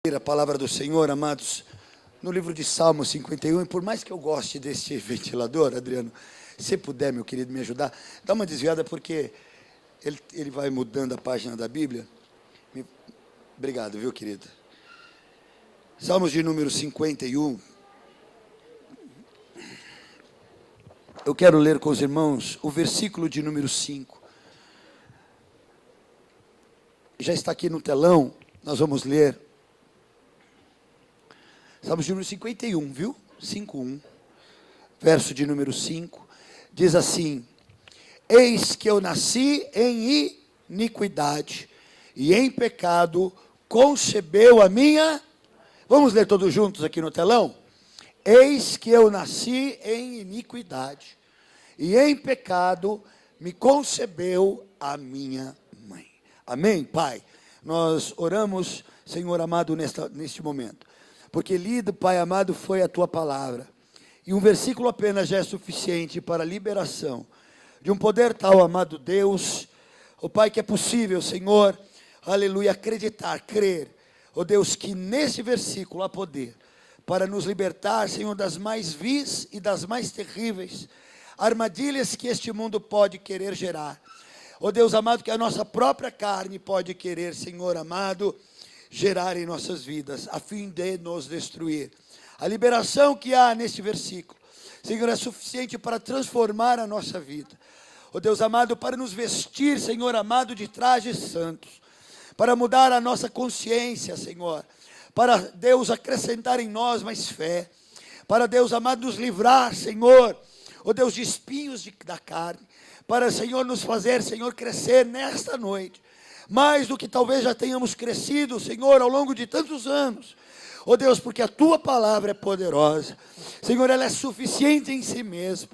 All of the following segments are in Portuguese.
A palavra do Senhor, amados, no livro de Salmo 51, e por mais que eu goste deste ventilador, Adriano, se puder, meu querido, me ajudar, dá uma desviada porque ele vai mudando a página da Bíblia. Obrigado, viu, querido? Salmos de número 51. Eu quero ler com os irmãos o versículo de número 5. Já está aqui no telão, nós vamos ler. Salmos de número 51, viu? 51, verso de número 5, diz assim: Eis que eu nasci em iniquidade, e em pecado concebeu a minha... Vamos ler todos juntos aqui no telão? Eis que eu nasci em iniquidade, e em pecado me concebeu a minha mãe. Amém, Pai? Nós oramos, Senhor amado, neste momento. Porque lido, Pai amado, foi a Tua palavra. E um versículo apenas já é suficiente para a liberação de um poder tal, amado Deus. Ó Pai, que é possível, Senhor, aleluia, acreditar, crer, ó Deus, que nesse versículo há poder para nos libertar, Senhor, das mais vis e das mais terríveis armadilhas que este mundo pode querer gerar. Ó Deus amado, que a nossa própria carne pode querer, Senhor amado, gerar em nossas vidas, a fim de nos destruir. A liberação que há neste versículo, Senhor, é suficiente para transformar a nossa vida. Ó Deus amado, para nos vestir, Senhor amado, de trajes santos, para mudar a nossa consciência, Senhor, para Deus acrescentar em nós mais fé, para Deus amado nos livrar, Senhor, ó Deus, de espinhos da carne, para, Senhor, nos fazer, Senhor, crescer nesta noite, mais do que talvez já tenhamos crescido, Senhor, ao longo de tantos anos. Ó Deus, porque a Tua palavra é poderosa. Senhor, ela é suficiente em si mesma.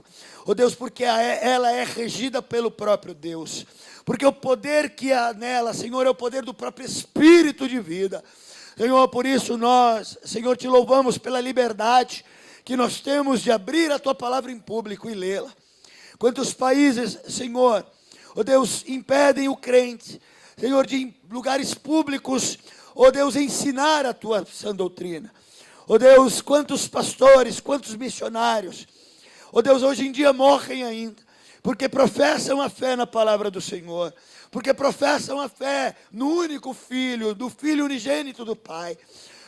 Ó Deus, porque ela é regida pelo próprio Deus. Porque o poder que há nela, Senhor, é o poder do próprio Espírito de vida. Senhor, por isso nós, Senhor, Te louvamos pela liberdade que nós temos de abrir a Tua palavra em público e lê-la. Quantos países, Senhor, ó Deus, impedem o crente, Senhor, de lugares públicos, ó Deus, ensinar a Tua sã doutrina. Ó Deus, quantos pastores, quantos missionários, ó Deus, hoje em dia morrem ainda, porque professam a fé na palavra do Senhor, porque professam a fé no único Filho, do Filho unigênito do Pai.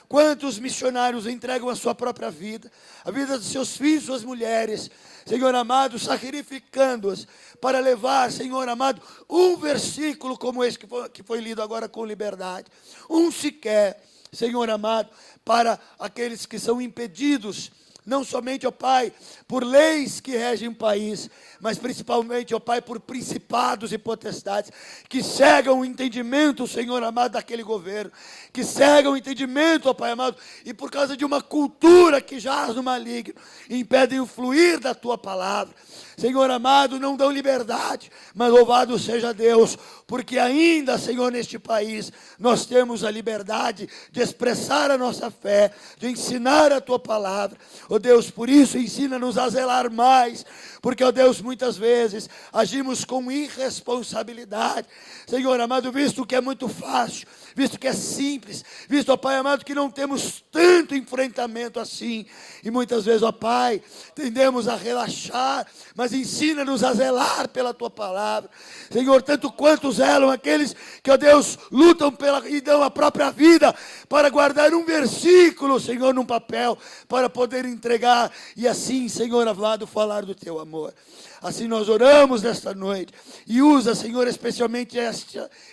Quantos missionários entregam a sua própria vida, a vida dos seus filhos, suas mulheres, Senhor amado, sacrificando-os para levar, Senhor amado, um versículo como esse que foi lido agora com liberdade, um sequer, Senhor amado, para aqueles que são impedidos, não somente, ó Pai, por leis que regem o país, mas principalmente, ó Pai, por principados e potestades, que cegam o entendimento, Senhor amado, daquele governo, que cegam o entendimento, ó Pai amado, e por causa de uma cultura que jaz no maligno, impedem o fluir da Tua palavra. Senhor amado, não dão liberdade, mas louvado seja Deus, porque ainda, Senhor, neste país, nós temos a liberdade de expressar a nossa fé, de ensinar a Tua palavra. Ó Deus, por isso ensina-nos a zelar mais, porque, ó Deus, muitas vezes agimos com irresponsabilidade, Senhor amado, visto que é muito fácil, visto que é simples, visto, ó Pai amado, que não temos tanto enfrentamento assim, e muitas vezes, ó Pai, tendemos a relaxar, mas ensina-nos a zelar pela Tua palavra, Senhor, tanto quanto zelam aqueles que, ó Deus, lutam e dão a própria vida para guardar um versículo, Senhor, num papel, para poder entregar, e assim, Senhor amado, falar do Teu amor. Assim nós oramos nesta noite, e usa, Senhor, especialmente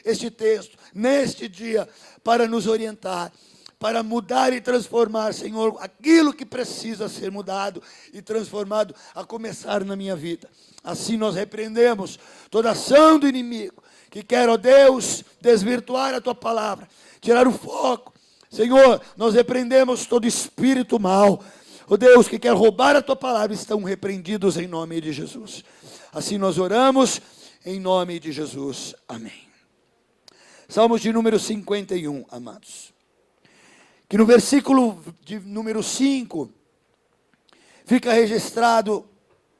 este texto, neste dia, para nos orientar, para mudar e transformar, Senhor, aquilo que precisa ser mudado e transformado, a começar na minha vida. Assim nós repreendemos toda ação do inimigo, que quer, ó Deus, desvirtuar a Tua palavra, tirar o foco. Senhor, nós repreendemos todo espírito mau, ó Deus, que quer roubar a Tua palavra, estão repreendidos em nome de Jesus. Assim nós oramos, em nome de Jesus. Amém. Salmos de número 51, amados. Que no versículo de número 5, fica registrado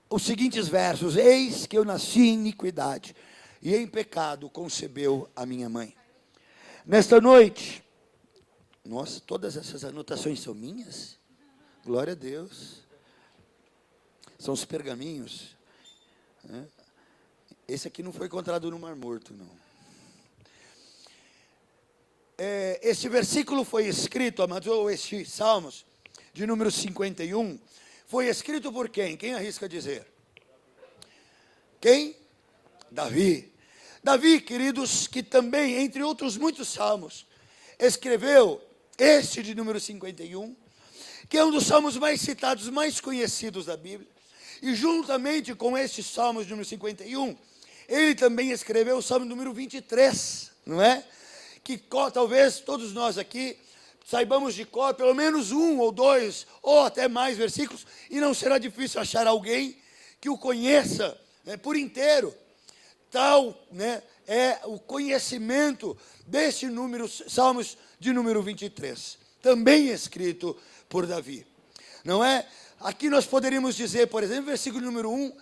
os seguintes versos: Eis que eu nasci em iniquidade, e em pecado concebeu a minha mãe. Nesta noite, Nossa, todas essas anotações são minhas? Glória a Deus. São os pergaminhos. Esse aqui não foi encontrado no Mar Morto, não. Este versículo foi escrito, amados, ou este Salmos, de número 51, foi escrito por quem? Quem arrisca dizer? Quem? Davi. Davi, queridos, que também, entre outros muitos salmos, escreveu este de número 51, que é um dos salmos mais citados, mais conhecidos da Bíblia. E juntamente com estes salmos de número 51, ele também escreveu o salmo número 23, não é? Que talvez todos nós aqui saibamos de cor pelo menos um ou dois, ou até mais versículos, e não será difícil achar alguém que o conheça, né, por inteiro. Tal, né, é o conhecimento deste número, Salmos de número 23, também escrito por Davi, não é? Aqui nós poderíamos dizer, por exemplo, versículo número 1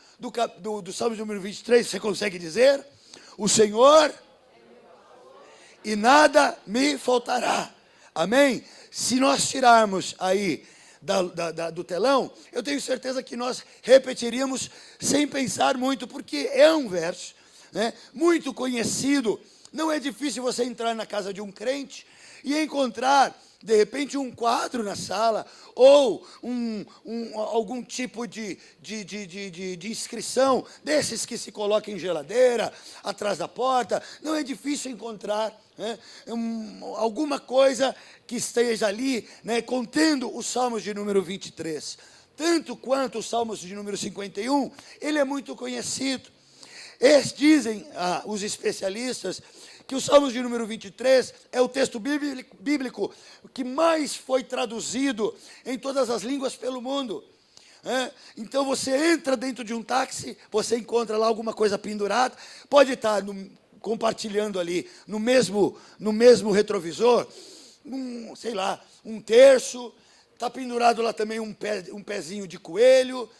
do Salmo de número 23, você consegue dizer? O Senhor e nada me faltará. Amém? Se nós tirarmos aí do telão, eu tenho certeza que nós repetiríamos sem pensar muito, porque é um verso, né, muito conhecido. Não é difícil você entrar na casa de um crente e encontrar, de repente, um quadro na sala, ou algum tipo de inscrição, desses que se coloca em geladeira, atrás da porta. Não é difícil encontrar, né, alguma coisa que esteja ali, né, contendo os Salmos de número 23. Tanto quanto os Salmos de número 51, ele é muito conhecido. Dizem os especialistas que os Salmos de número 23 é o texto bíblico que mais foi traduzido em todas as línguas pelo mundo. Então você entra dentro de um táxi, você encontra lá alguma coisa pendurada, pode estar compartilhando ali no mesmo retrovisor, sei lá, um terço, está pendurado lá também um pezinho de coelho,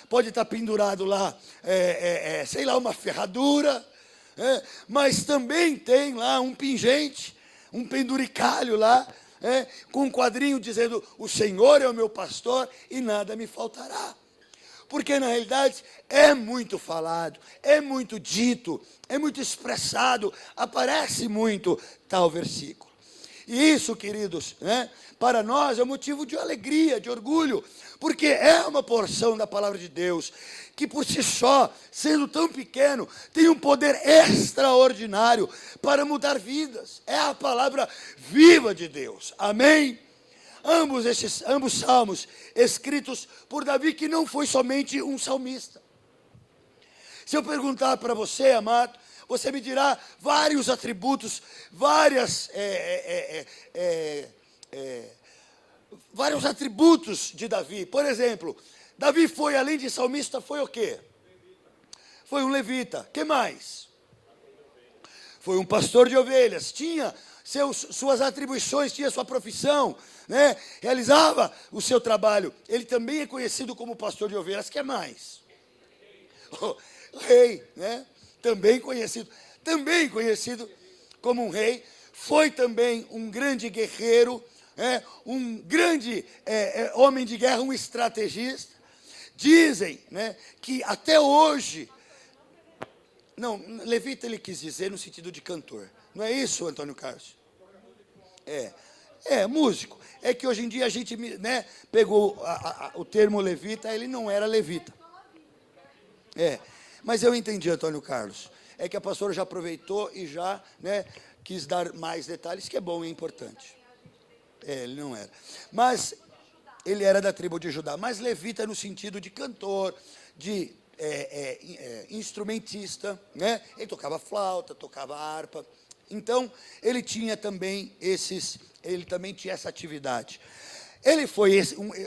pode estar pendurado lá, sei lá, uma ferradura, mas também tem lá um pingente, um penduricalho lá, com um quadrinho dizendo: o Senhor é o meu pastor e nada me faltará. Porque na realidade é muito falado, é muito dito, é muito expressado, aparece muito tal versículo. E isso, queridos, para nós é um motivo de alegria, de orgulho, porque é uma porção da palavra de Deus, que por si só, sendo tão pequeno, tem um poder extraordinário para mudar vidas. É a palavra viva de Deus. Amém? Ambos salmos escritos por Davi, que não foi somente um salmista. Se eu perguntar para você, amado, você me dirá vários atributos, vários atributos de Davi. Por exemplo, Davi foi, além de salmista, foi o quê? Foi um levita. Que mais? Foi um pastor de ovelhas. Tinha suas atribuições, tinha sua profissão, né? Realizava o seu trabalho. Ele também é conhecido como pastor de ovelhas. Que mais? Rei, né? Também conhecido como um rei. Foi também um grande guerreiro, um grande homem de guerra, um estrategista. Dizem, né, que até hoje, não, levita ele quis dizer no sentido de cantor, não é isso, Antônio Carlos? Músico. É que hoje em dia a gente, né, pegou o termo levita, ele não era levita. Mas eu entendi, Antônio Carlos. É que a pastora já aproveitou e já, né, quis dar mais detalhes, que é bom e importante. Ele não era. Mas ele era da tribo de Judá. Mas levita no sentido de cantor, de instrumentista, né? Ele tocava flauta, tocava harpa. Então, ele também tinha essa atividade. Ele foi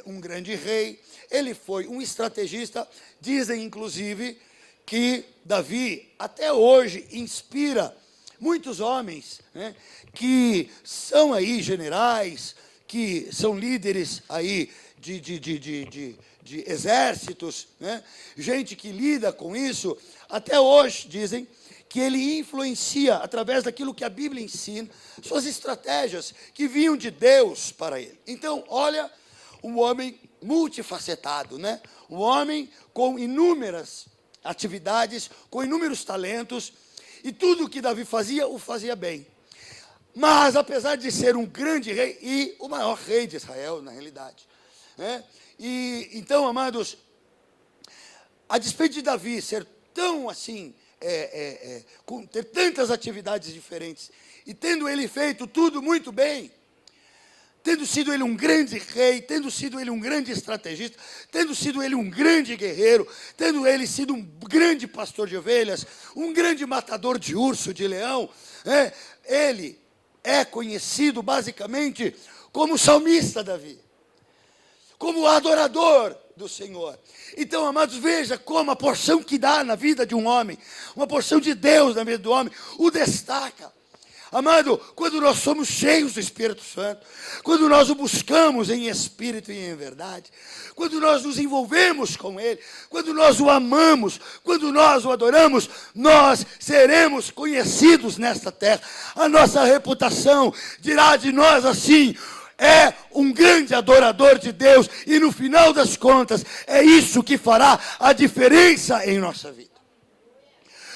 um grande rei, ele foi um estrategista. Dizem, inclusive, que Davi, até hoje, inspira muitos homens, né, que são aí generais, que são líderes aí de exércitos, né, gente que lida com isso. Até hoje, dizem que ele influencia através daquilo que a Bíblia ensina, suas estratégias que vinham de Deus para ele. Então, olha, um homem multifacetado, né? Um homem com inúmeras atividades, com inúmeros talentos, e tudo que Davi fazia, o fazia bem. Mas, apesar de ser um grande rei, e o maior rei de Israel, na realidade, né? E então, amados, a despeito de Davi ser tão assim, ter tantas atividades diferentes, e tendo ele feito tudo muito bem, tendo sido ele um grande rei, tendo sido ele um grande estrategista, tendo sido ele um grande guerreiro, tendo ele sido um grande pastor de ovelhas, um grande matador de urso, de leão, ele é conhecido basicamente como o salmista Davi, como o adorador do Senhor. Então, amados, veja como a porção que dá na vida de um homem, uma porção de Deus na vida do homem, o destaca. Amado, quando nós somos cheios do Espírito Santo, quando nós o buscamos em espírito e em verdade, quando nós nos envolvemos com Ele, quando nós o amamos, quando nós o adoramos, nós seremos conhecidos nesta terra. A nossa reputação dirá de nós assim: é um grande adorador de Deus, e no final das contas, é isso que fará a diferença em nossa vida.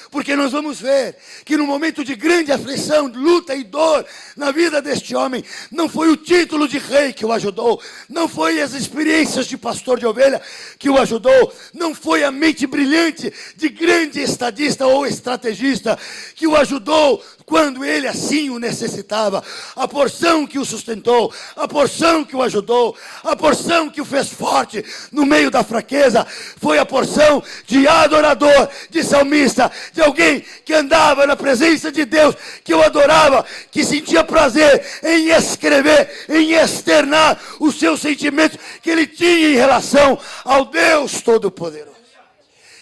Porque nós vamos ver que no momento de grande aflição, luta e dor na vida deste homem, não foi o título de rei que o ajudou, não foi as experiências de pastor de ovelha que o ajudou, não foi a mente brilhante de grande estadista ou estrategista que o ajudou quando ele assim o necessitava. A porção que o sustentou, a porção que o ajudou, a porção que o fez forte no meio da fraqueza, foi a porção de adorador, de salmista, de alguém que andava na presença de Deus, que o adorava, que sentia prazer em escrever, em externar os seus sentimentos que ele tinha em relação ao Deus Todo-Poderoso.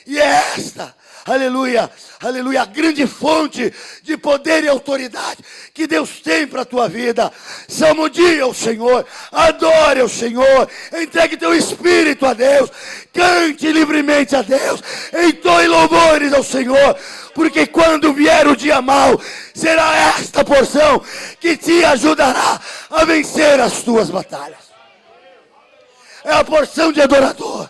E é esta, aleluia, aleluia, a grande fonte de poder e autoridade que Deus tem para a tua vida. Salmodie ao Senhor, adore ao Senhor, entregue teu espírito a Deus, cante livremente a Deus, entoe louvores ao Senhor, porque quando vier o dia mau, será esta porção que te ajudará a vencer as tuas batalhas. É a porção de adorador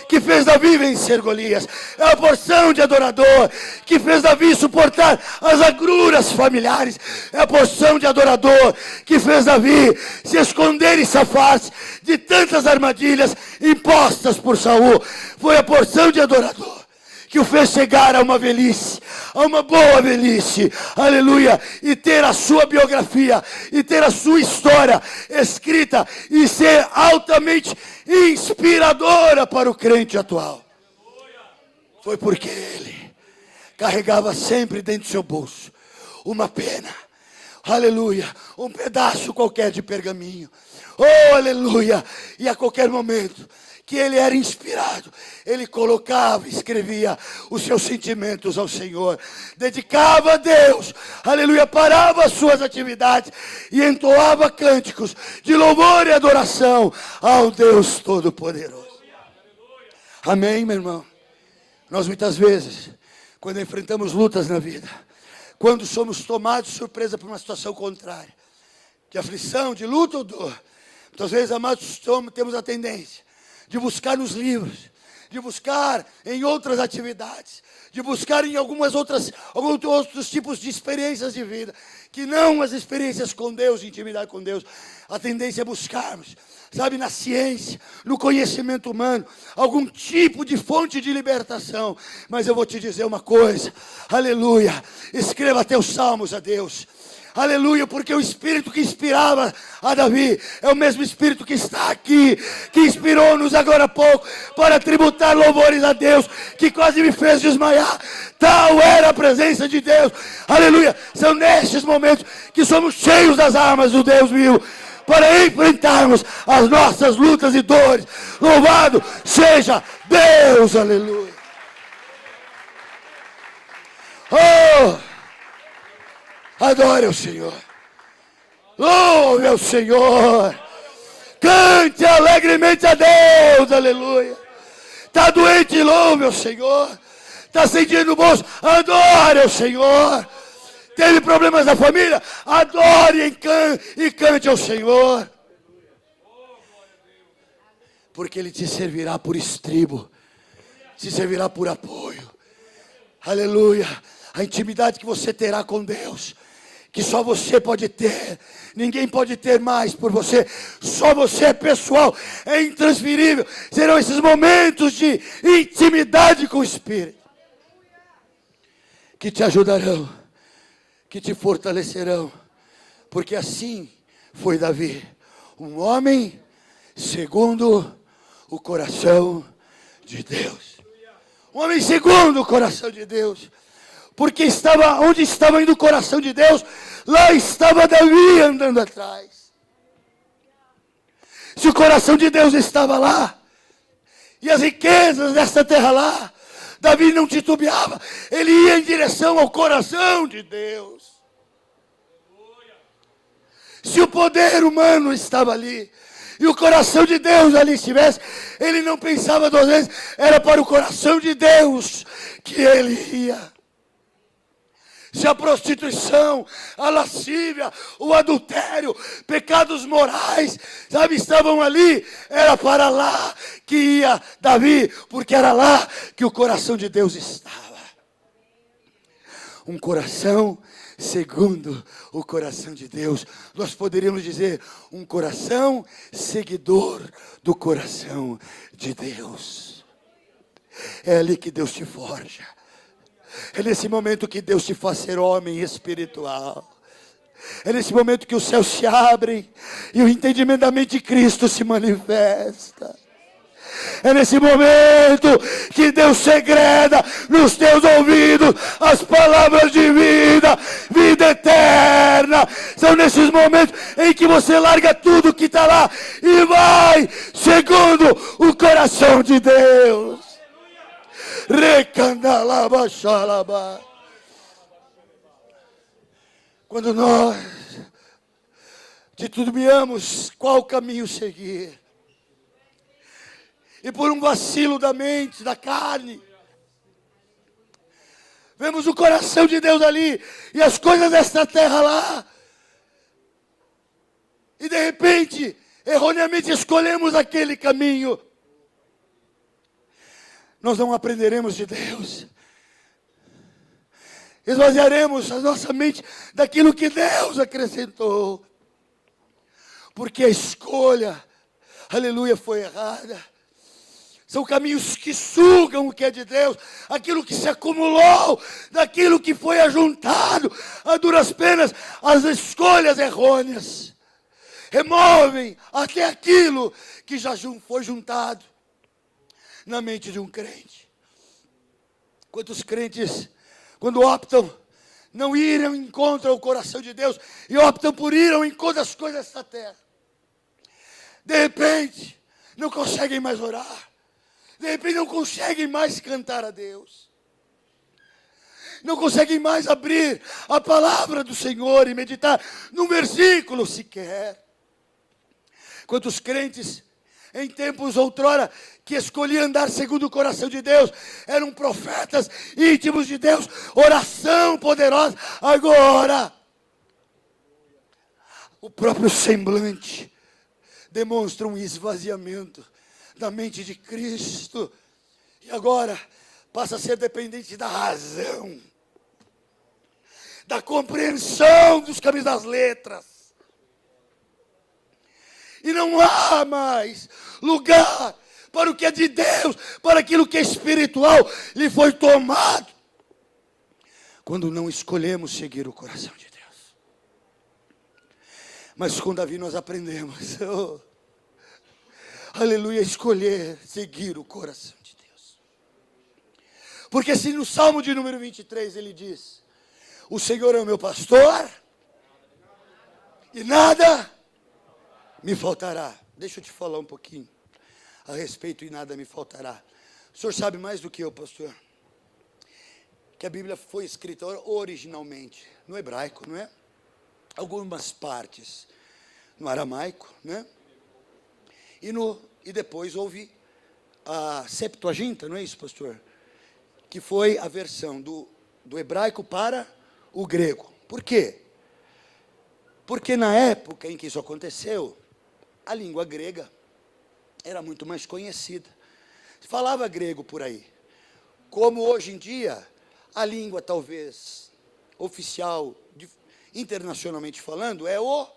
que fez Davi vencer Golias. É a porção de adorador que fez Davi suportar as agruras familiares. É a porção de adorador que fez Davi se esconder e safar-se de tantas armadilhas impostas por Saul. Foi a porção de adorador que o fez chegar a uma velhice, a uma boa velhice, aleluia, e ter a sua biografia, e ter a sua história escrita, e ser altamente inspiradora para o crente atual. Foi porque ele carregava sempre dentro do seu bolso uma pena, aleluia, um pedaço qualquer de pergaminho, oh aleluia, e a qualquer momento que ele era inspirado, ele colocava, escrevia os seus sentimentos ao Senhor, dedicava a Deus, aleluia, parava as suas atividades e entoava cânticos de louvor e adoração ao Deus Todo-Poderoso. Amém, meu irmão? Nós muitas vezes, quando enfrentamos lutas na vida, quando somos tomados de surpresa por uma situação contrária, de aflição, de luta ou dor, muitas vezes, amados, temos a tendência de buscar nos livros, de buscar em outras atividades, de buscar em alguns outros tipos de experiências de vida, que não as experiências com Deus, de intimidade com Deus. A tendência é buscarmos, sabe, na ciência, no conhecimento humano, algum tipo de fonte de libertação. Mas eu vou te dizer uma coisa, aleluia, escreva teus salmos a Deus. Aleluia, porque o Espírito que inspirava a Davi é o mesmo Espírito que está aqui, que inspirou-nos agora há pouco para tributar louvores a Deus, que quase me fez desmaiar. Tal era a presença de Deus. Aleluia, são nestes momentos que somos cheios das armas do Deus vivo, para enfrentarmos as nossas lutas e dores. Louvado seja Deus, aleluia. Oh! Adore o Senhor, louve ao Senhor, cante alegremente a Deus, aleluia. Está doente, louve ao Senhor. Está sentindo no bolso? Adore ao Senhor. Teve problemas na família? Adore e cante ao Senhor. Porque Ele te servirá por estribo, te servirá por apoio. Aleluia. A intimidade que você terá com Deus, que só você pode ter, ninguém pode ter mais por você, só você é pessoal, é intransferível. Serão esses momentos de intimidade com o Espírito, que te ajudarão, que te fortalecerão, porque assim foi Davi, um homem segundo o coração de Deus. Um homem segundo o coração de Deus. Porque onde estava indo o coração de Deus, lá estava Davi andando atrás. Se o coração de Deus estava lá, e as riquezas desta terra lá, Davi não titubeava, ele ia em direção ao coração de Deus. Se o poder humano estava ali, e o coração de Deus ali estivesse, ele não pensava duas vezes, era para o coração de Deus que ele ia. Se a prostituição, a lascívia, o adultério, pecados morais, sabe, estavam ali, era para lá que ia Davi, porque era lá que o coração de Deus estava. Um coração segundo o coração de Deus. Nós poderíamos dizer, um coração seguidor do coração de Deus. É ali que Deus te forja. É nesse momento que Deus te faz ser homem espiritual. É nesse momento que os céus se abrem e o entendimento da mente de Cristo se manifesta. É nesse momento que Deus segreda nos teus ouvidos as palavras de vida, vida eterna. São nesses momentos em que você larga tudo que está lá e vai segundo o coração de Deus. Quando nós titubeamos qual caminho seguir, e por um vacilo da mente, da carne, vemos o coração de Deus ali, e as coisas desta terra lá, e de repente, erroneamente escolhemos aquele caminho, nós não aprenderemos de Deus, esvaziaremos a nossa mente daquilo que Deus acrescentou, porque a escolha, aleluia, foi errada. São caminhos que sugam o que é de Deus, aquilo que se acumulou, daquilo que foi ajuntado, a duras penas, as escolhas errôneas, removem até aquilo que já foi juntado na mente de um crente. Quantos crentes, quando optam não ir ao encontro ao coração de Deus, e optam por ir ao encontro das coisas desta terra, de repente, não conseguem mais orar, de repente não conseguem mais cantar a Deus, não conseguem mais abrir a palavra do Senhor e meditar num versículo sequer. Quantos crentes em tempos outrora que escolhiam andar segundo o coração de Deus, eram profetas íntimos de Deus, oração poderosa, agora o próprio semblante demonstra um esvaziamento da mente de Cristo, e agora passa a ser dependente da razão, da compreensão dos caminhos das letras, e não há mais lugar para o que é de Deus, para aquilo que é espiritual, lhe foi tomado, quando não escolhemos seguir o coração de Deus. Mas com Davi nós aprendemos, aleluia, escolher, seguir o coração de Deus. Porque se no Salmo de número 23 ele diz, o Senhor é o meu pastor, e nada me faltará. Deixa eu te falar um pouquinho a respeito, e nada me faltará. O senhor sabe mais do que eu, pastor, que a Bíblia foi escrita originalmente no hebraico, não é? Algumas partes no aramaico, né? E depois houve a Septuaginta, não é isso, pastor? que foi a versão do hebraico para o grego. Por quê? Porque na época em que isso aconteceu, a língua grega era muito mais conhecida. Se falava grego por aí. Como hoje em dia, a língua talvez oficial, internacionalmente falando, é o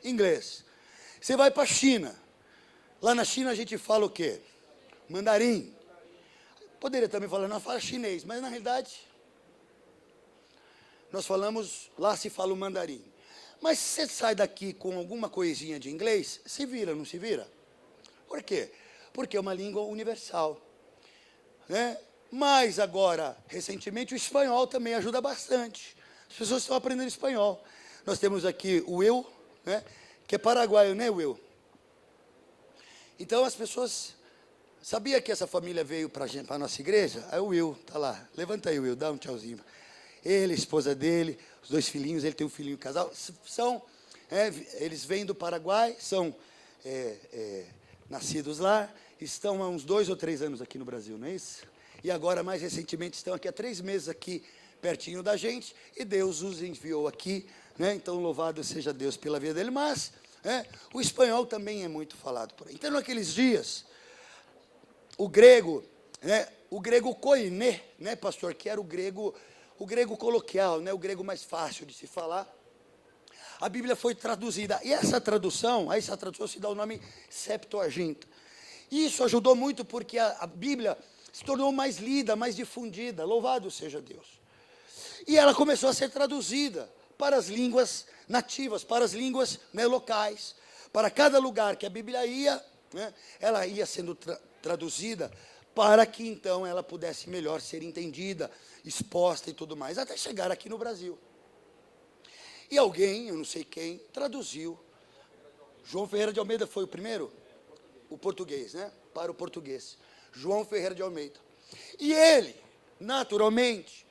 inglês. Você vai para a China. Lá na China a gente fala o quê? Mandarim. Poderia também falar, não, fala chinês, mas na realidade, nós falamos, lá se fala o mandarim. Mas se você sai daqui com alguma coisinha de inglês, se vira, não se vira? Por quê? Porque é uma língua universal, né? Mas agora, recentemente, o espanhol também ajuda bastante. As pessoas estão aprendendo espanhol. Nós temos aqui o Will, né, que é paraguaio, né, Will? Então, as pessoas... Sabia que essa família veio para a nossa igreja? Aí o Will está lá. Levanta aí, Will, dá um tchauzinho. Ele, a esposa dele, os 2 filhinhos, ele tem um filhinho casal. Eles vêm do Paraguai, são nascidos lá, estão há uns 2 ou 3 anos aqui no Brasil, não é isso? E agora, mais recentemente, estão aqui há 3 meses aqui, pertinho da gente, e Deus os enviou aqui, né? Então, louvado seja Deus pela vida dele. Mas o espanhol também é muito falado por aí. Então, naqueles dias... O grego koiné, né, pastor, que era o grego coloquial, né, o grego mais fácil de se falar, a Bíblia foi traduzida. E essa tradução se dá o nome Septuaginta. E isso ajudou muito porque a Bíblia se tornou mais lida, mais difundida, louvado seja Deus. E ela começou a ser traduzida para as línguas nativas, para as línguas, né, locais. Para cada lugar que a Bíblia ia, né, ela ia sendo traduzida para que então ela pudesse melhor ser entendida, exposta e tudo mais, até chegar aqui no Brasil. E alguém, eu não sei quem, traduziu. João Ferreira de Almeida foi o primeiro? O português, né? Para o português. João Ferreira de Almeida. E ele, naturalmente,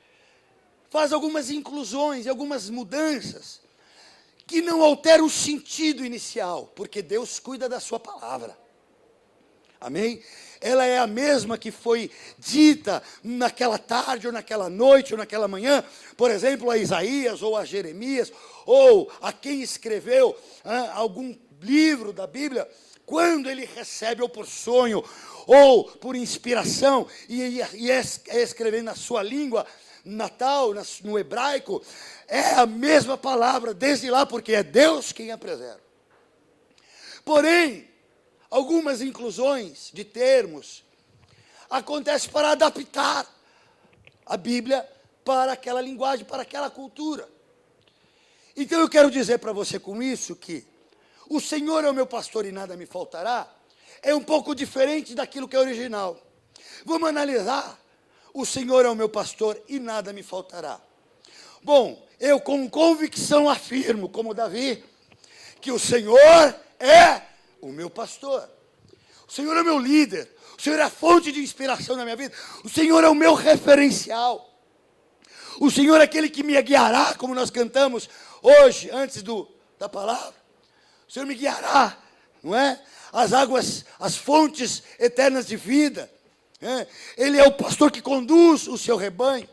faz algumas inclusões e algumas mudanças que não alteram o sentido inicial, porque Deus cuida da sua palavra. Amém? Ela é a mesma que foi dita naquela tarde, ou naquela noite, ou naquela manhã, por exemplo, a Isaías, ou a Jeremias, ou a quem escreveu algum livro da Bíblia, quando ele recebe ou por sonho, ou por inspiração, e é escrevendo na sua língua natal, no hebraico, é a mesma palavra, desde lá, porque é Deus quem a preserva. Porém, algumas inclusões de termos acontecem para adaptar a Bíblia para aquela linguagem, para aquela cultura. Então eu quero dizer para você com isso que o Senhor é o meu pastor e nada me faltará, é um pouco diferente daquilo que é original. Vamos analisar. O Senhor é o meu pastor e nada me faltará. Bom, eu com convicção afirmo, como Davi, que o Senhor é o meu pastor. O Senhor é o meu líder. O Senhor é a fonte de inspiração na minha vida. O Senhor é o meu referencial. O Senhor é aquele que me guiará, como nós cantamos hoje, antes da palavra. O Senhor me guiará, não é? As águas, as fontes eternas de vida. Ele é o pastor que conduz o seu rebanho.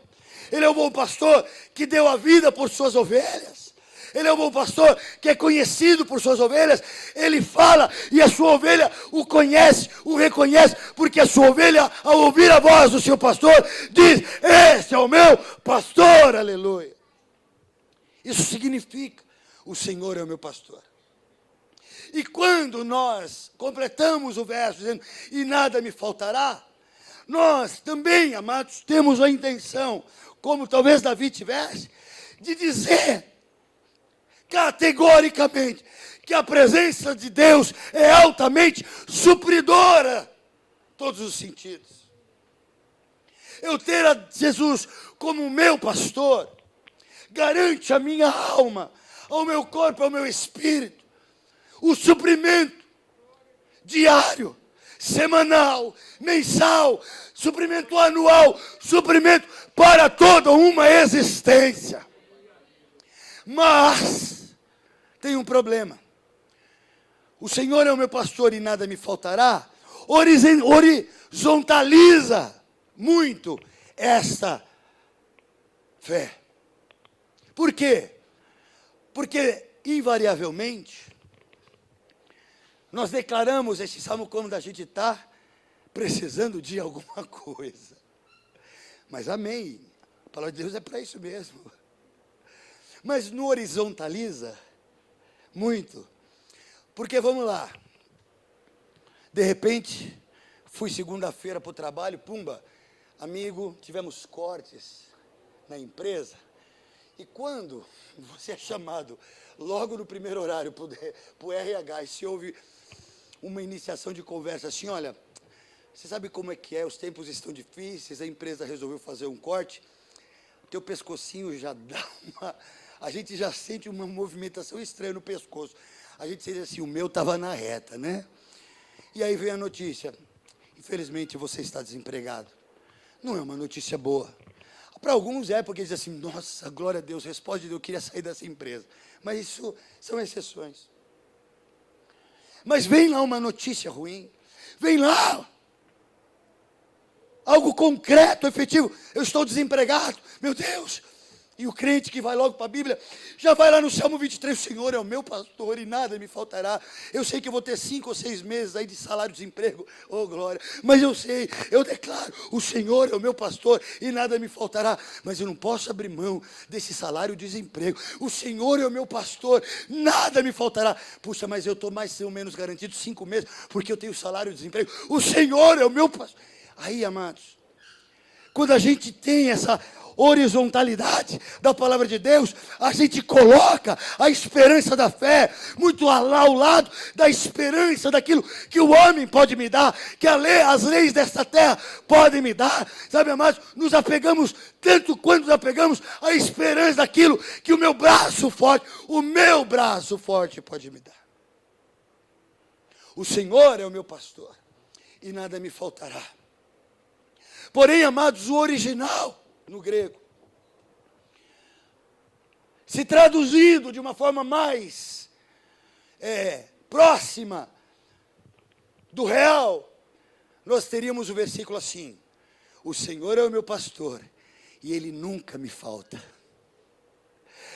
Ele é o bom pastor que deu a vida por suas ovelhas. Ele é o bom pastor que é conhecido por suas ovelhas. Ele fala e a sua ovelha o conhece, o reconhece, porque a sua ovelha, ao ouvir a voz do seu pastor, diz: este é o meu pastor, aleluia. Isso significa: o Senhor é o meu pastor. E quando nós completamos o verso dizendo: e nada me faltará, nós também, amados, temos a intenção, como talvez Davi tivesse, de dizer categoricamente que a presença de Deus é altamente supridora em todos os sentidos. Eu ter a Jesus como meu pastor garante à minha alma, ao meu corpo, ao meu espírito, o suprimento diário, semanal, mensal, suprimento anual, suprimento para toda uma existência. Mas tem um problema. O Senhor é o meu pastor e nada me faltará. Horizontaliza muito esta fé. Por quê? Porque, invariavelmente, nós declaramos esse salmo quando a gente está precisando de alguma coisa. Mas amém, a palavra de Deus é para isso mesmo. Mas não horizontaliza muito, porque vamos lá, de repente, fui segunda-feira para o trabalho, pumba, amigo, tivemos cortes na empresa, e quando você é chamado logo no primeiro horário para o RH, e se houve uma iniciação de conversa assim, olha, você sabe como é que é, os tempos estão difíceis, a empresa resolveu fazer um corte, o teu pescocinho já dá uma, a gente já sente uma movimentação estranha no pescoço, a gente sente assim, o meu estava na reta, né? E aí vem a notícia, infelizmente você está desempregado. Não é uma notícia boa. Para alguns é, porque dizem assim, nossa, glória a Deus, resposta de Deus, eu queria sair dessa empresa. Mas isso são exceções. Mas vem lá uma notícia ruim, vem lá algo concreto, efetivo, eu estou desempregado, meu Deus. E o crente que vai logo para a Bíblia, já vai lá no Salmo 23, o Senhor é o meu pastor e nada me faltará. Eu sei que eu vou ter 5 ou 6 meses aí de salário-desemprego, oh glória. Mas eu sei, eu declaro, o Senhor é o meu pastor e nada me faltará. Mas eu não posso abrir mão desse salário-desemprego. O Senhor é o meu pastor, nada me faltará. Puxa, mas eu estou mais ou menos garantido 5 meses, porque eu tenho salário-desemprego. O Senhor é o meu pastor. Aí, amados, quando a gente tem essa horizontalidade da palavra de Deus, a gente coloca a esperança da fé muito lá ao lado da esperança daquilo que o homem pode me dar, que as leis desta terra podem me dar, sabe, amados, nos apegamos tanto quanto nos apegamos à esperança daquilo que o meu braço forte pode me dar. O Senhor é o meu pastor e nada me faltará. Porém, amados, o original no grego, se traduzindo de uma forma mais próxima do real, nós teríamos o versículo assim, o Senhor é o meu pastor e Ele nunca me falta.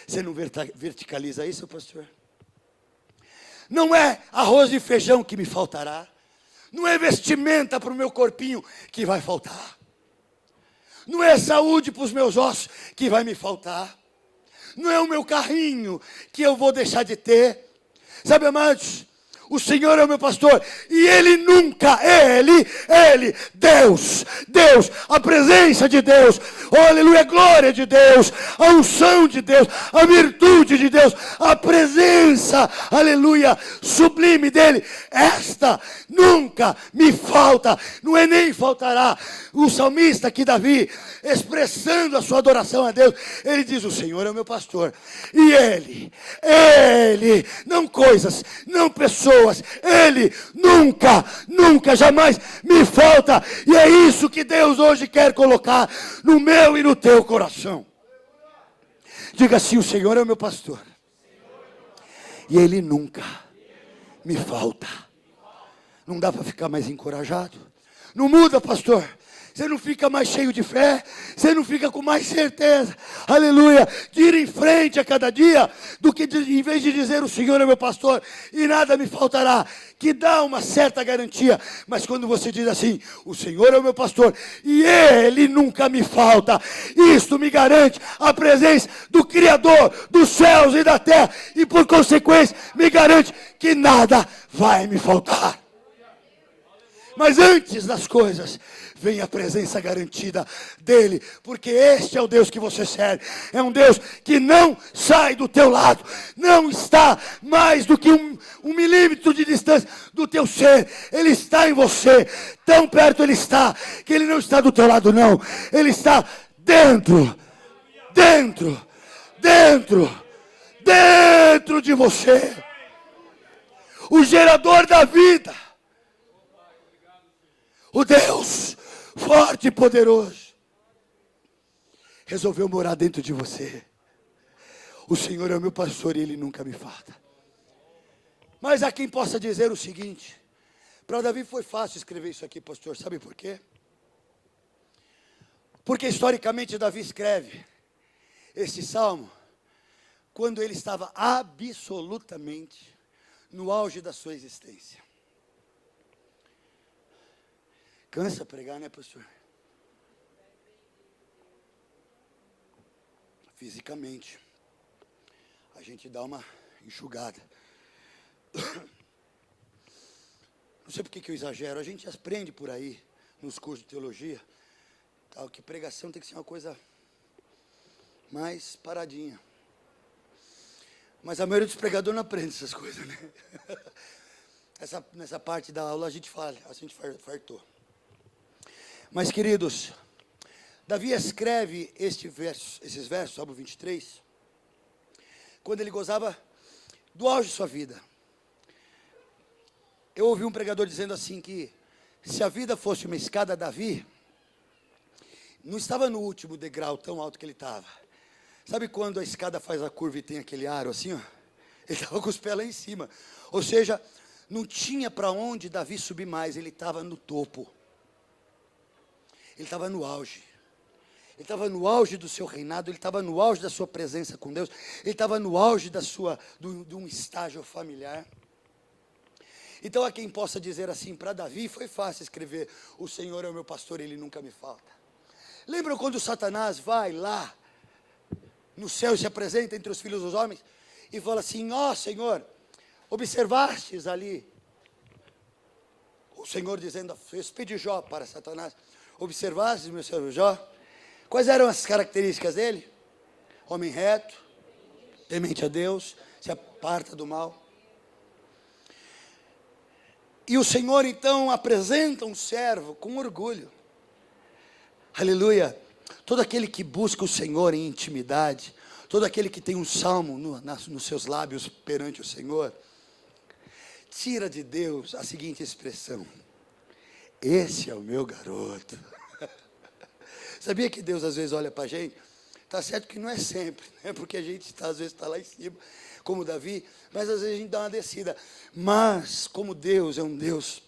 Você não verticaliza isso, pastor? Não é arroz e feijão que me faltará, não é vestimenta para o meu corpinho que vai faltar, não é saúde para os meus ossos que vai me faltar. Não é o meu carrinho que eu vou deixar de ter. Sabe, amados, o Senhor é o meu pastor e Ele nunca, Deus, a presença de Deus, oh, aleluia, a glória de Deus, a unção de Deus, a virtude de Deus, a presença, aleluia, sublime dEle, esta nunca me falta, não é nem faltará. O salmista aqui, Davi, expressando a sua adoração a Deus, ele diz, o Senhor é o meu pastor, e Ele, não coisas, não pessoas, Ele nunca, jamais me falta, e é isso que Deus hoje quer colocar no meu e no teu coração. Diga assim, o Senhor é o meu pastor, e Ele nunca me falta. Não dá para ficar mais encorajado? Não muda, pastor. Você não fica mais cheio de fé, você não fica com mais certeza, aleluia, de ir em frente a cada dia, do que em vez de dizer o Senhor é meu pastor e nada me faltará, que dá uma certa garantia, mas quando você diz assim, o Senhor é o meu pastor e Ele nunca me falta, isto me garante a presença do Criador dos céus e da terra, e por consequência me garante que nada vai me faltar. Mas antes das coisas, vem a presença garantida dEle, porque este é o Deus que você serve, é um Deus que não sai do teu lado, não está mais do que um milímetro de distância do teu ser, Ele está em você, tão perto Ele está, que Ele não está do teu lado não, Ele está dentro de você, o gerador da vida, o Deus forte e poderoso resolveu morar dentro de você. O Senhor é o meu pastor e Ele nunca me falta. Mas há quem possa dizer o seguinte, para Davi foi fácil escrever isso aqui, pastor, sabe por quê? Porque historicamente Davi escreve este salmo quando ele estava absolutamente no auge da sua existência. Cansa pregar, né, pastor? Fisicamente, a gente dá uma enxugada. Não sei por que eu exagero, a gente aprende por aí, nos cursos de teologia, tal, que pregação tem que ser uma coisa mais paradinha. Mas a maioria dos pregadores não aprende essas coisas, né? Nessa parte da aula a gente fartou. Mas, queridos, Davi escreve esses versos, Salmo 23, quando ele gozava do auge de sua vida. Eu ouvi um pregador dizendo assim que se a vida fosse uma escada, Davi não estava no último degrau tão alto que ele estava. Sabe quando a escada faz a curva e tem aquele aro assim, ó? Ele estava com os pés lá em cima. Ou seja, não tinha para onde Davi subir mais, ele estava no topo. Ele estava no auge. Ele estava no auge do seu reinado, ele estava no auge da sua presença com Deus, ele estava no auge de um estágio familiar. Então, há quem possa dizer assim, para Davi foi fácil escrever, o Senhor é o meu pastor, ele nunca me falta. Lembram quando Satanás vai lá no céu e se apresenta entre os filhos dos homens e fala assim, ó Senhor, observastes ali, o Senhor dizendo, fez pedir Jó para Satanás, observastes meu servo Jó? Quais eram as características dele? Homem reto, temente a Deus, se aparta do mal. E o Senhor então apresenta um servo com orgulho. Aleluia. Todo aquele que busca o Senhor em intimidade, todo aquele que tem um salmo nos seus lábios perante o Senhor, tira de Deus a seguinte expressão: esse é o meu garoto. Sabia que Deus às vezes olha para a gente? Está certo que não é sempre, né? Porque a gente às vezes está lá em cima, como Davi, mas às vezes a gente dá uma descida. Mas, como Deus é um Deus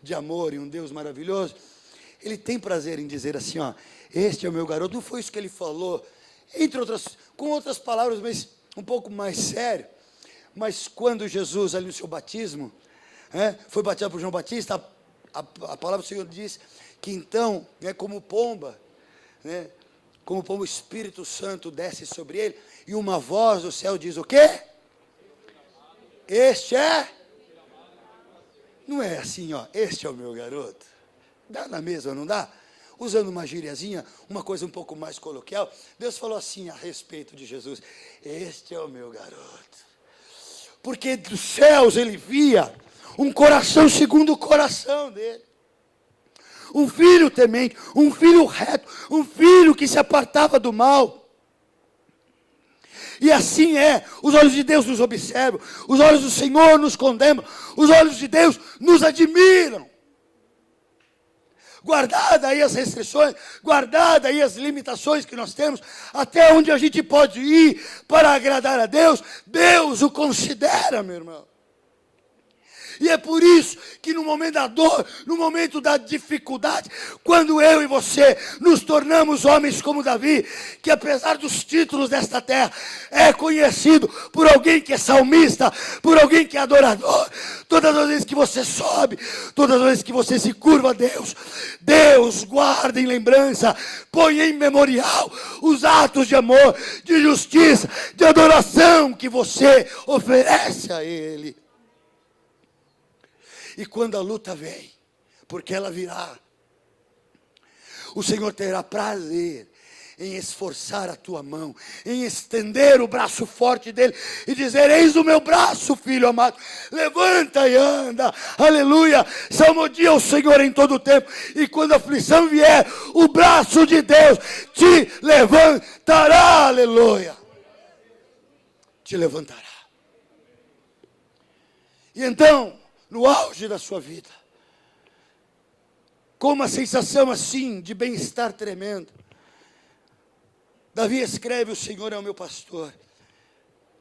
de amor e um Deus maravilhoso, Ele tem prazer em dizer assim, ó, este é o meu garoto. Não foi isso que Ele falou, com outras palavras, mas um pouco mais sério. Mas quando Jesus, ali no seu batismo, foi batizado por João Batista, a palavra do Senhor diz que então, como pomba, como o Espírito Santo desce sobre ele, e uma voz do céu diz o quê? Este é? Não é assim, ó, este é o meu garoto. Dá na mesma, não dá? Usando uma gíriazinha, uma coisa um pouco mais coloquial, Deus falou assim a respeito de Jesus: este é o meu garoto. Porque dos céus ele via um coração segundo o coração dele. Um filho temente, um filho reto, um filho que se apartava do mal. E assim é, os olhos de Deus nos observam, os olhos do Senhor nos condenam, os olhos de Deus nos admiram. Guardada aí as restrições, guardada aí as limitações que nós temos, até onde a gente pode ir para agradar a Deus, Deus o considera, meu irmão. E é por isso que no momento da dor, no momento da dificuldade, quando eu e você nos tornamos homens como Davi, que apesar dos títulos desta terra, é conhecido por alguém que é salmista, por alguém que é adorador, todas as vezes que você sobe, todas as vezes que você se curva a Deus, Deus guarda em lembrança, põe em memorial os atos de amor, de justiça, de adoração que você oferece a Ele. E quando a luta vem, porque ela virá, o Senhor terá prazer em esforçar a tua mão, em estender o braço forte dele e dizer: eis o meu braço, filho amado, levanta e anda, aleluia, salmodia o Senhor em todo o tempo, e quando a aflição vier, o braço de Deus te levantará, aleluia, te levantará. E então, no auge da sua vida, com uma sensação assim de bem-estar tremendo, Davi escreve: o Senhor é o meu pastor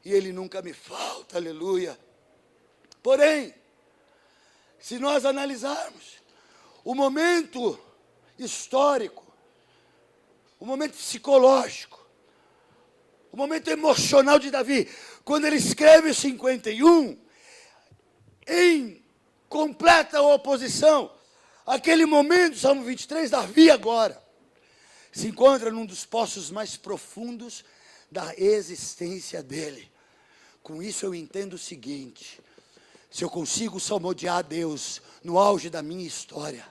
e Ele nunca me falta, aleluia. Porém, se nós analisarmos o momento histórico o momento psicológico, o momento emocional de Davi, quando ele escreve o 51, em completa oposição, aquele momento, Salmo 23, Davi agora, se encontra num dos poços mais profundos da existência dele. Com isso eu entendo o seguinte: se eu consigo salmodiar a Deus no auge da minha história,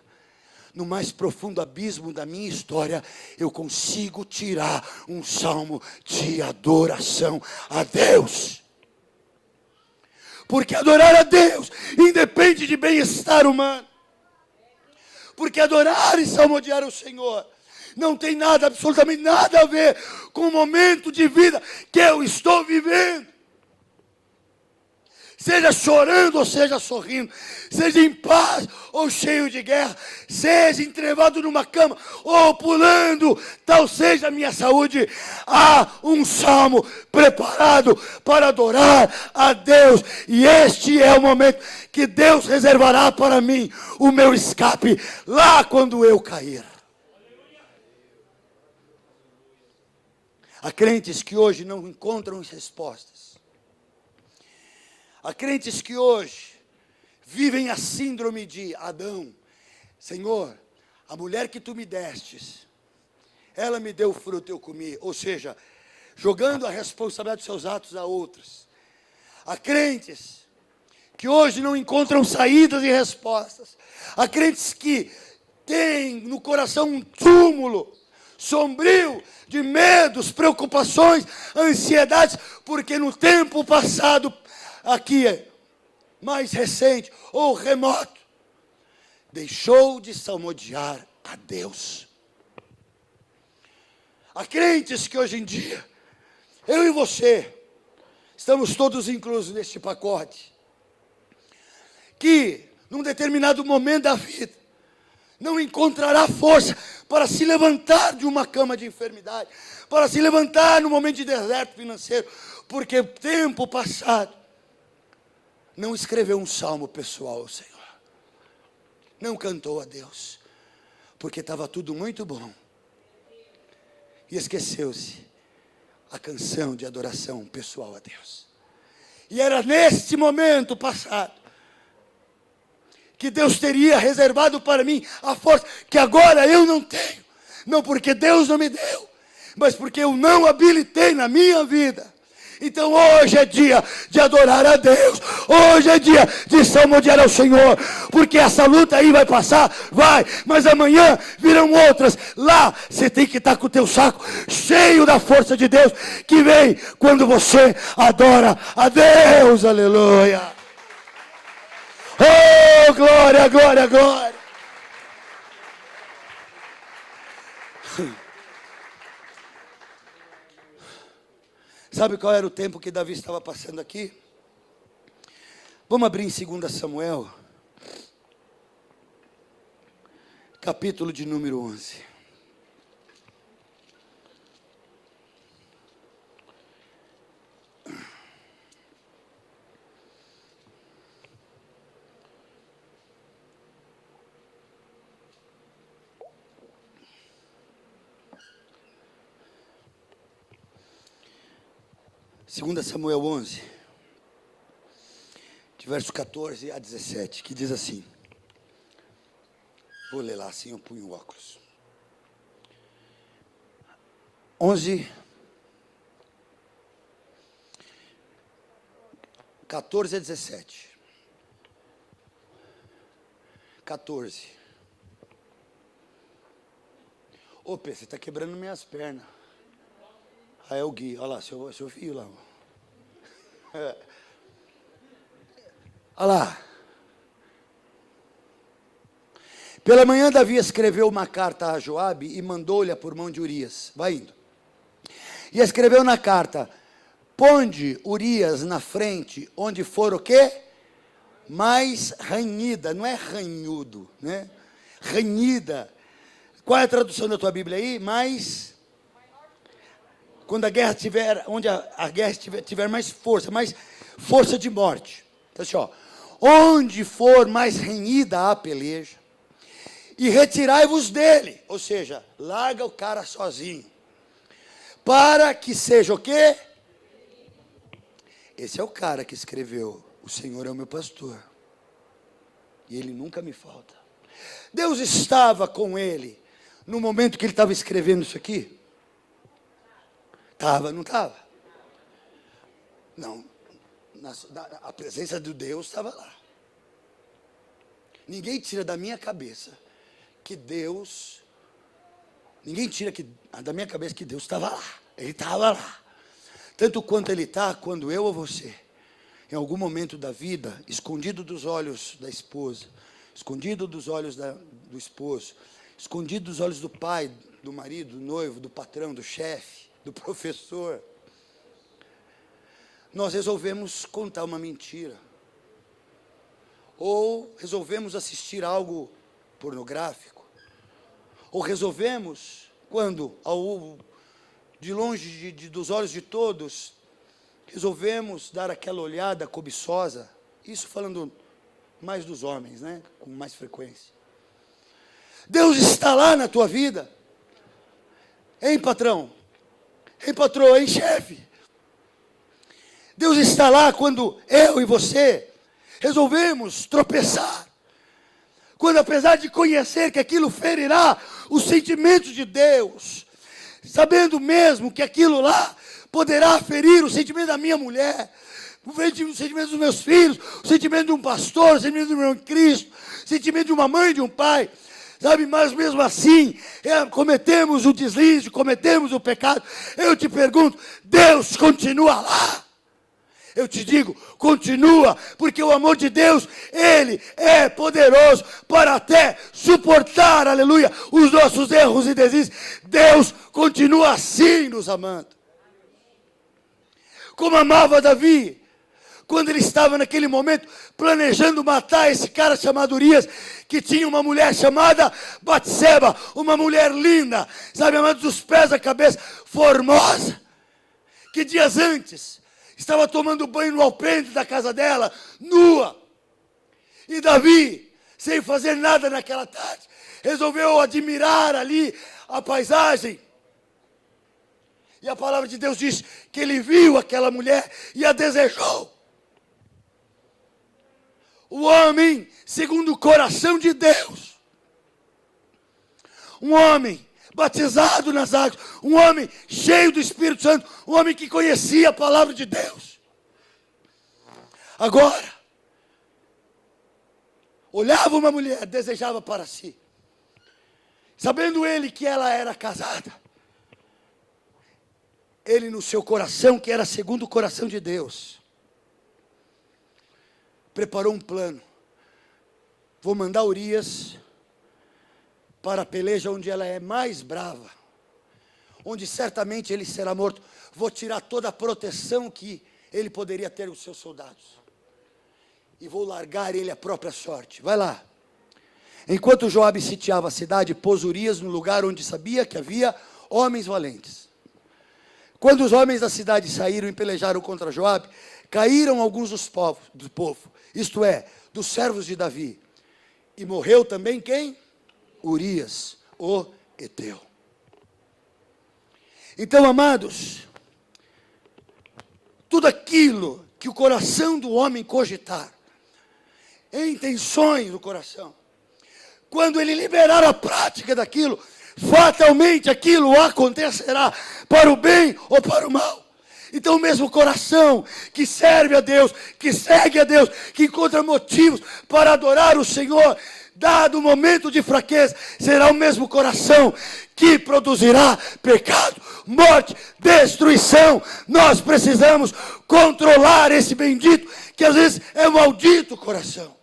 no mais profundo abismo da minha história, eu consigo tirar um salmo de adoração a Deus. Porque adorar a Deus independe de bem-estar humano. Porque adorar e salmodiar o Senhor não tem nada, absolutamente nada a ver com o momento de vida que eu estou vivendo. Seja chorando ou seja sorrindo, seja em paz ou cheio de guerra, seja entrevado numa cama ou pulando, tal seja a minha saúde, há um salmo preparado para adorar a Deus, e este é o momento que Deus reservará para mim, o meu escape, lá quando eu cair. Há crentes que hoje não encontram respostas. Há crentes que hoje vivem a síndrome de Adão. Senhor, a mulher que tu me destes, ela me deu o fruto, eu comi. Ou seja, jogando a responsabilidade dos seus atos a outros. Há crentes que hoje não encontram saídas e respostas. Há crentes que têm no coração um túmulo sombrio de medos, preocupações, ansiedades, porque no tempo passado, aqui, mais recente ou remoto, deixou de salmodiar a Deus. Há crentes que hoje em dia, eu e você, estamos todos inclusos neste pacote, que num determinado momento da vida, não encontrará força para se levantar de uma cama de enfermidade, para se levantar no momento de deserto financeiro, porque o tempo passado não escreveu um salmo pessoal ao Senhor, não cantou a Deus, porque estava tudo muito bom, e esqueceu-se a canção de adoração pessoal a Deus. E era neste momento passado que Deus teria reservado para mim a força que agora eu não tenho, não porque Deus não me deu, mas porque eu não habilitei na minha vida. Então hoje é dia de adorar a Deus, hoje é dia de salmodiar ao Senhor, porque essa luta aí vai passar, vai, mas amanhã virão outras. Lá você tem que estar com o teu saco cheio da força de Deus, que vem quando você adora a Deus, aleluia. Oh, glória, glória, glória. Sabe qual era o tempo que Davi estava passando aqui? Vamos abrir em 2 Samuel, capítulo de número 11. Segunda Samuel 11, de verso 14 a 17, que diz assim, vou ler lá assim, eu punho o óculos. 11, 14 a 17. 14. Ô, Pê, você está quebrando minhas pernas. Ah, é o Gui, olha lá, seu filho lá. Olha lá. Pela manhã Davi escreveu uma carta a Joabe e mandou-lhe por mão de Urias. Vai indo. E escreveu na carta, ponde Urias na frente, onde for o quê? Mais ranhida, não é ranhudo, né? Ranhida. Qual é a tradução da tua Bíblia aí? Mais... Quando a guerra tiver, onde a guerra tiver mais força de morte. Então, assim, ó, onde for mais renhida a peleja, e retirai-vos dele. Ou seja, larga o cara sozinho. Para que seja o quê? Esse é o cara que escreveu: o Senhor é o meu pastor, e ele nunca me falta. Deus estava com ele no momento que ele estava escrevendo isso aqui? Estava, não estava? Não, a presença de Deus estava lá. Ninguém tira da minha cabeça que Deus, da minha cabeça que Deus estava lá. Ele estava lá. Tanto quanto ele está, quando eu ou você, em algum momento da vida, escondido dos olhos da esposa, escondido dos olhos do esposo, escondido dos olhos do pai, do marido, do noivo, do patrão, do chefe, do professor, nós resolvemos contar uma mentira, ou resolvemos assistir algo pornográfico, ou resolvemos, quando de longe dos olhos de todos, resolvemos dar aquela olhada cobiçosa, isso falando mais dos homens, né, com mais frequência. Deus está lá na tua vida, hein, patrão? Hein, patroa? Hein, chefe? Deus está lá quando eu e você resolvemos tropeçar. Quando, apesar de conhecer que aquilo ferirá os sentimentos de Deus, sabendo mesmo que aquilo lá poderá ferir o sentimento da minha mulher, o sentimento dos meus filhos, o sentimento de um pastor, o sentimento do meu irmão em Cristo, o sentimento de uma mãe, de um pai, sabe, mas mesmo assim, cometemos o deslize, cometemos o pecado. Eu te pergunto, Deus continua lá? Eu te digo, continua, porque o amor de Deus, Ele é poderoso para até suportar, aleluia, os nossos erros e deslizes. Deus continua assim nos amando. Como amava Davi, quando ele estava naquele momento planejando matar esse cara chamado Urias, que tinha uma mulher chamada Batseba, uma mulher linda, sabe, amada dos pés à cabeça, formosa, que dias antes estava tomando banho no alpendre da casa dela, nua. E Davi, sem fazer nada naquela tarde, resolveu admirar ali a paisagem. E a palavra de Deus diz que ele viu aquela mulher e a desejou. O homem segundo o coração de Deus. Um homem batizado nas águas, um homem cheio do Espírito Santo, um homem que conhecia a palavra de Deus. Agora, olhava uma mulher, desejava para si, sabendo ele que ela era casada, ele no seu coração, que era segundo o coração de Deus, preparou um plano. Vou mandar Urias para a peleja onde ela é mais brava, onde certamente ele será morto. Vou tirar toda a proteção que ele poderia ter os seus soldados, e vou largar ele à própria sorte. Vai lá. Enquanto Joabe sitiava a cidade, pôs Urias no lugar onde sabia que havia homens valentes. Quando os homens da cidade saíram e pelejaram contra Joabe, caíram alguns do povo, isto é, dos servos de Davi, e morreu também quem? Urias, o Eteu. Então, amados, tudo aquilo que o coração do homem cogitar, em intenções do coração, quando ele liberar a prática daquilo, fatalmente aquilo acontecerá, para o bem ou para o mal. Então o mesmo coração que serve a Deus, que segue a Deus, que encontra motivos para adorar o Senhor, dado o momento de fraqueza, será o mesmo coração que produzirá pecado, morte, destruição. Nós precisamos controlar esse bendito, que às vezes é maldito coração.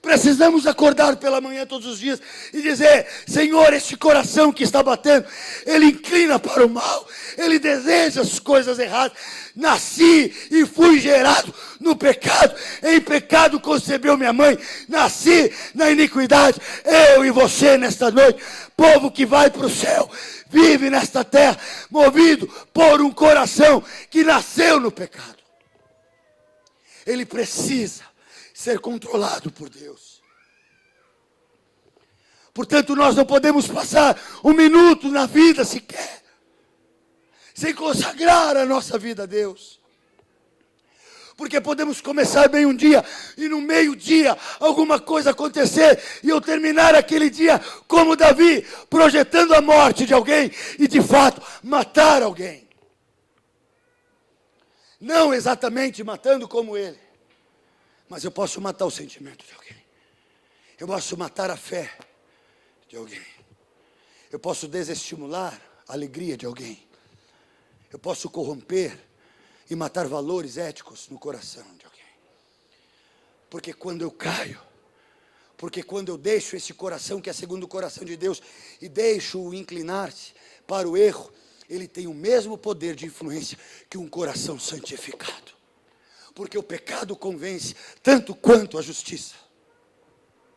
Precisamos acordar pela manhã todos os dias e dizer: Senhor, este coração que está batendo, ele inclina para o mal, ele deseja as coisas erradas. Nasci e fui gerado no pecado, em pecado concebeu minha mãe, nasci na iniquidade. Eu e você nesta noite, povo que vai para o céu, vive nesta terra, movido por um coração que nasceu no pecado. Ele precisa ser controlado por Deus. Portanto, nós não podemos passar um minuto na vida sequer sem consagrar a nossa vida a Deus. Porque podemos começar bem um dia e no meio-dia alguma coisa acontecer e eu terminar aquele dia como Davi, projetando a morte de alguém e de fato matar alguém. Não exatamente matando como ele, mas eu posso matar o sentimento de alguém. Eu posso matar a fé de alguém. Eu posso desestimular a alegria de alguém. Eu posso corromper e matar valores éticos no coração de alguém. Porque quando eu caio, porque quando eu deixo esse coração que é segundo o coração de Deus e deixo-o inclinar-se para o erro, ele tem o mesmo poder de influência que um coração santificado. Porque o pecado convence tanto quanto a justiça,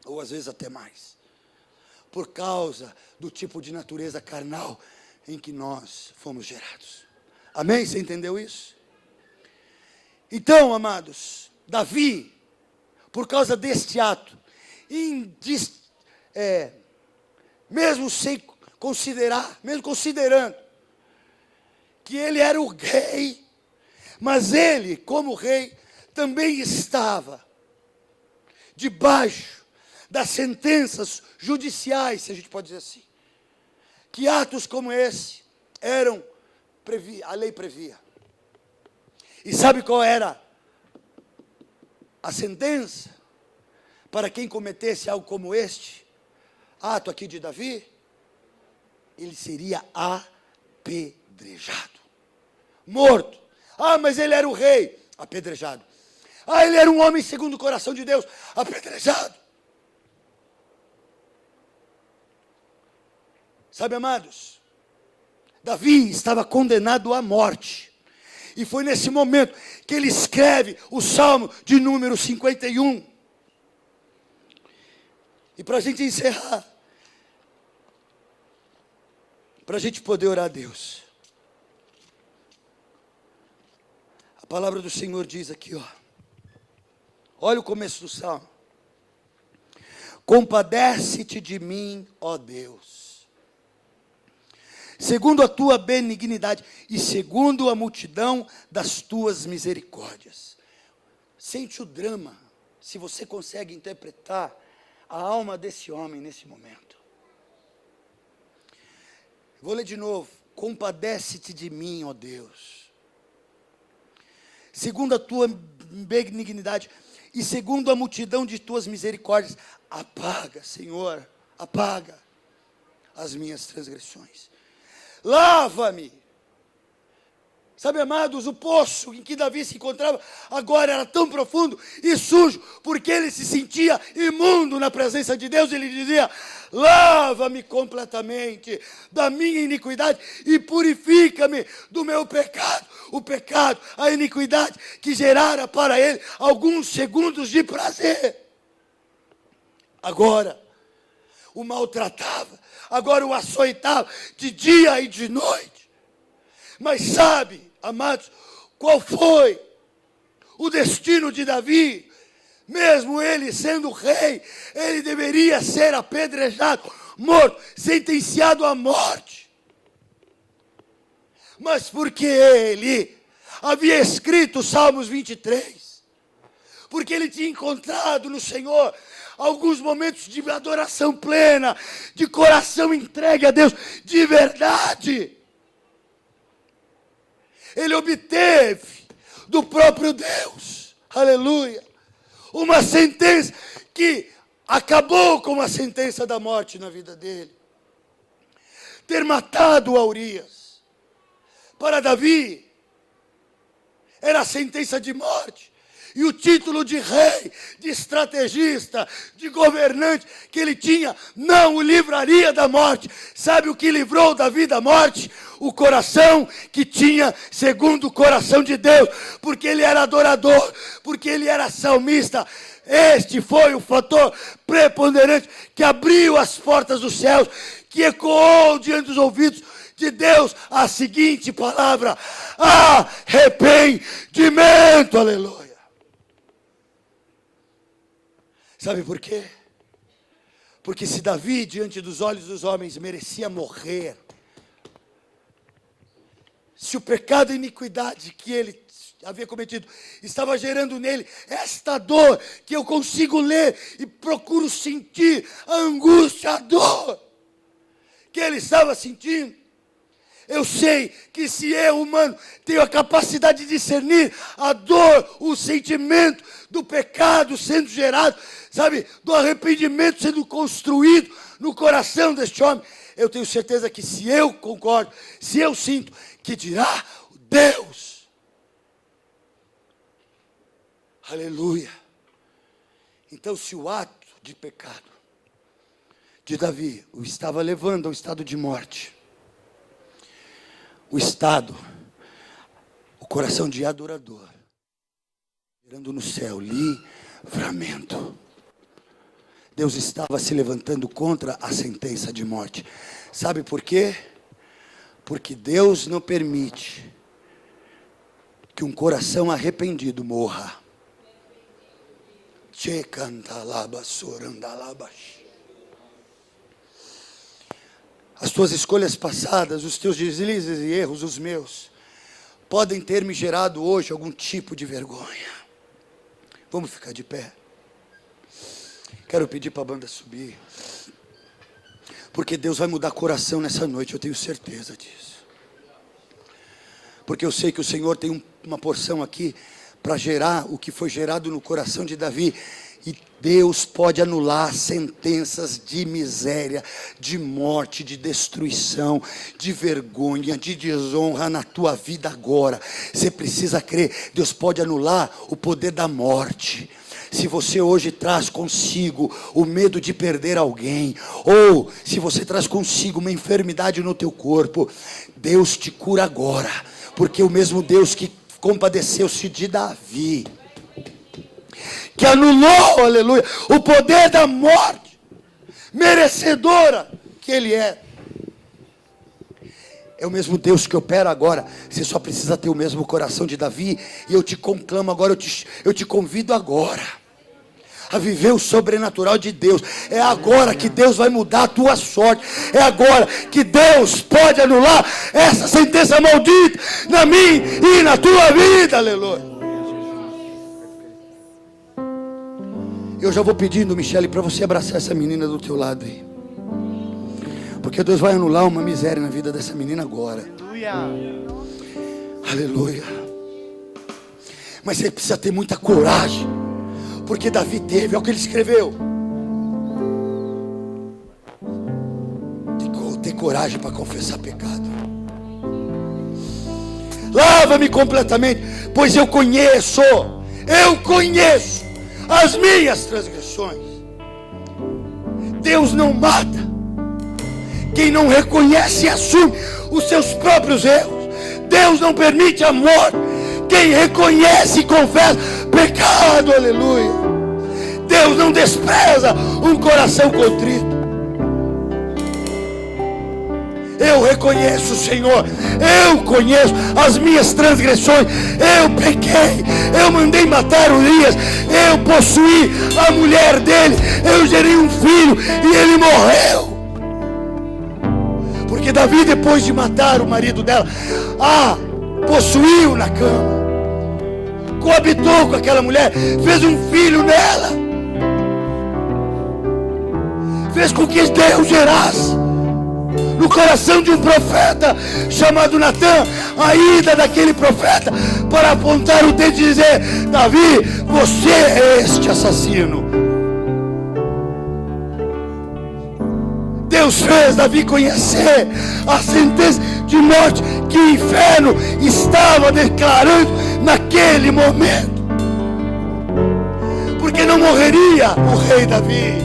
ou às vezes até mais, por causa do tipo de natureza carnal em que nós fomos gerados. Amém? Você entendeu isso? Então, amados, Davi, por causa deste ato, mesmo sem considerar, mesmo considerando que ele era o rei, mas ele, como rei, também estava debaixo das sentenças judiciais, se a gente pode dizer assim, que atos como esse a lei previa. E sabe qual era a sentença para quem cometesse algo como este ato aqui de Davi? Ele seria apedrejado, morto. Ah, mas ele era o rei, apedrejado. Ah, ele era um homem segundo o coração de Deus, apedrejado. Sabe, amados, Davi estava condenado à morte. E foi nesse momento que ele escreve o Salmo de número 51. E para a gente encerrar, para a gente poder orar a Deus, a palavra do Senhor diz aqui, olha o começo do Salmo. Compadece-te de mim, ó Deus, segundo a tua benignidade e segundo a multidão das tuas misericórdias. Sente o drama, se você consegue interpretar a alma desse homem nesse momento. Vou ler de novo. Compadece-te de mim, ó Deus, segundo a tua benignidade e segundo a multidão de tuas misericórdias. Apaga, Senhor, apaga as minhas transgressões. Lava-me. Sabe, amados, o poço em que Davi se encontrava agora era tão profundo e sujo, porque ele se sentia imundo na presença de Deus. Ele dizia: lava-me completamente da minha iniquidade e purifica-me do meu pecado. O pecado, a iniquidade que gerara para ele alguns segundos de prazer, agora o maltratava, agora o açoitava de dia e de noite. Mas sabe, amados, qual foi o destino de Davi? Mesmo ele sendo rei, ele deveria ser apedrejado, morto, sentenciado à morte. Mas porque ele havia escrito Salmos 23, porque ele tinha encontrado no Senhor alguns momentos de adoração plena, de coração entregue a Deus, de verdade. Ele obteve do próprio Deus, aleluia, uma sentença que acabou com a sentença da morte na vida dele. Ter matado a Urias, para Davi, era a sentença de morte. E o título de rei, de estrategista, de governante que ele tinha, não o livraria da morte. Sabe o que livrou Davi da morte? O coração que tinha segundo o coração de Deus, porque ele era adorador, porque ele era salmista. Este foi o fator preponderante que abriu as portas dos céus, que ecoou diante dos ouvidos de Deus a seguinte palavra: arrependimento, aleluia. Sabe por quê? Porque se Davi, diante dos olhos dos homens, merecia morrer, se o pecado e iniquidade que ele havia cometido estava gerando nele esta dor que eu consigo ler e procuro sentir, a angústia, a dor que ele estava sentindo, eu sei que se eu, humano, tenho a capacidade de discernir a dor, o sentimento do pecado sendo gerado, sabe, do arrependimento sendo construído no coração deste homem, eu tenho certeza que se eu concordo, se eu sinto, que dirá Deus. Aleluia. Então, se o ato de pecado de Davi o estava levando ao estado de morte, o coração de adorador, gerando no céu livramento. Deus estava se levantando contra a sentença de morte. Sabe por quê? Porque Deus não permite que um coração arrependido morra. As tuas escolhas passadas, os teus deslizes e erros, os meus, podem ter me gerado hoje algum tipo de vergonha. Vamos ficar de pé. Quero pedir para a banda subir. Porque Deus vai mudar coração nessa noite, eu tenho certeza disso. Porque eu sei que o Senhor tem uma porção aqui para gerar o que foi gerado no coração de Davi. E Deus pode anular sentenças de miséria, de morte, de destruição, de vergonha, de desonra na tua vida agora. Você precisa crer, Deus pode anular o poder da morte. Se você hoje traz consigo o medo de perder alguém, ou se você traz consigo uma enfermidade no teu corpo, Deus te cura agora, porque o mesmo Deus que compadeceu-se de Davi, que anulou, aleluia, o poder da morte merecedora que ele é o mesmo Deus que opera agora. Você só precisa ter o mesmo coração de Davi. E eu te conclamo agora, eu te convido agora a viver o sobrenatural de Deus. É agora que Deus vai mudar a tua sorte. É agora que Deus pode anular essa sentença maldita na minha e na tua vida, aleluia. Eu já vou pedindo, Michele, para você abraçar essa menina do teu lado aí. Porque Deus vai anular uma miséria na vida dessa menina agora. Aleluia. Aleluia. Mas você precisa ter muita coragem. Porque Davi teve, olha o que ele escreveu. Ter coragem para confessar pecado. Lava-me completamente, pois eu conheço as minhas transgressões. Deus não mata quem não reconhece e assume os seus próprios erros. Deus não permite a morte quem reconhece e confessa pecado, aleluia. Deus não despreza um coração contrito. Eu reconheço, Senhor, eu conheço as minhas transgressões. Eu pequei, eu mandei matar Urias, eu possuí a mulher dele, eu gerei um filho e ele morreu. Porque Davi, depois de matar o marido dela, possuiu na cama, coabitou com aquela mulher, fez um filho nela, fez com que Deus gerasse no coração de um profeta chamado Natã a ida daquele profeta para apontar o dedo e dizer: Davi, você é este assassino. Deus fez Davi conhecer a sentença de morte que o inferno estava declarando naquele momento. Porque não morreria o rei Davi,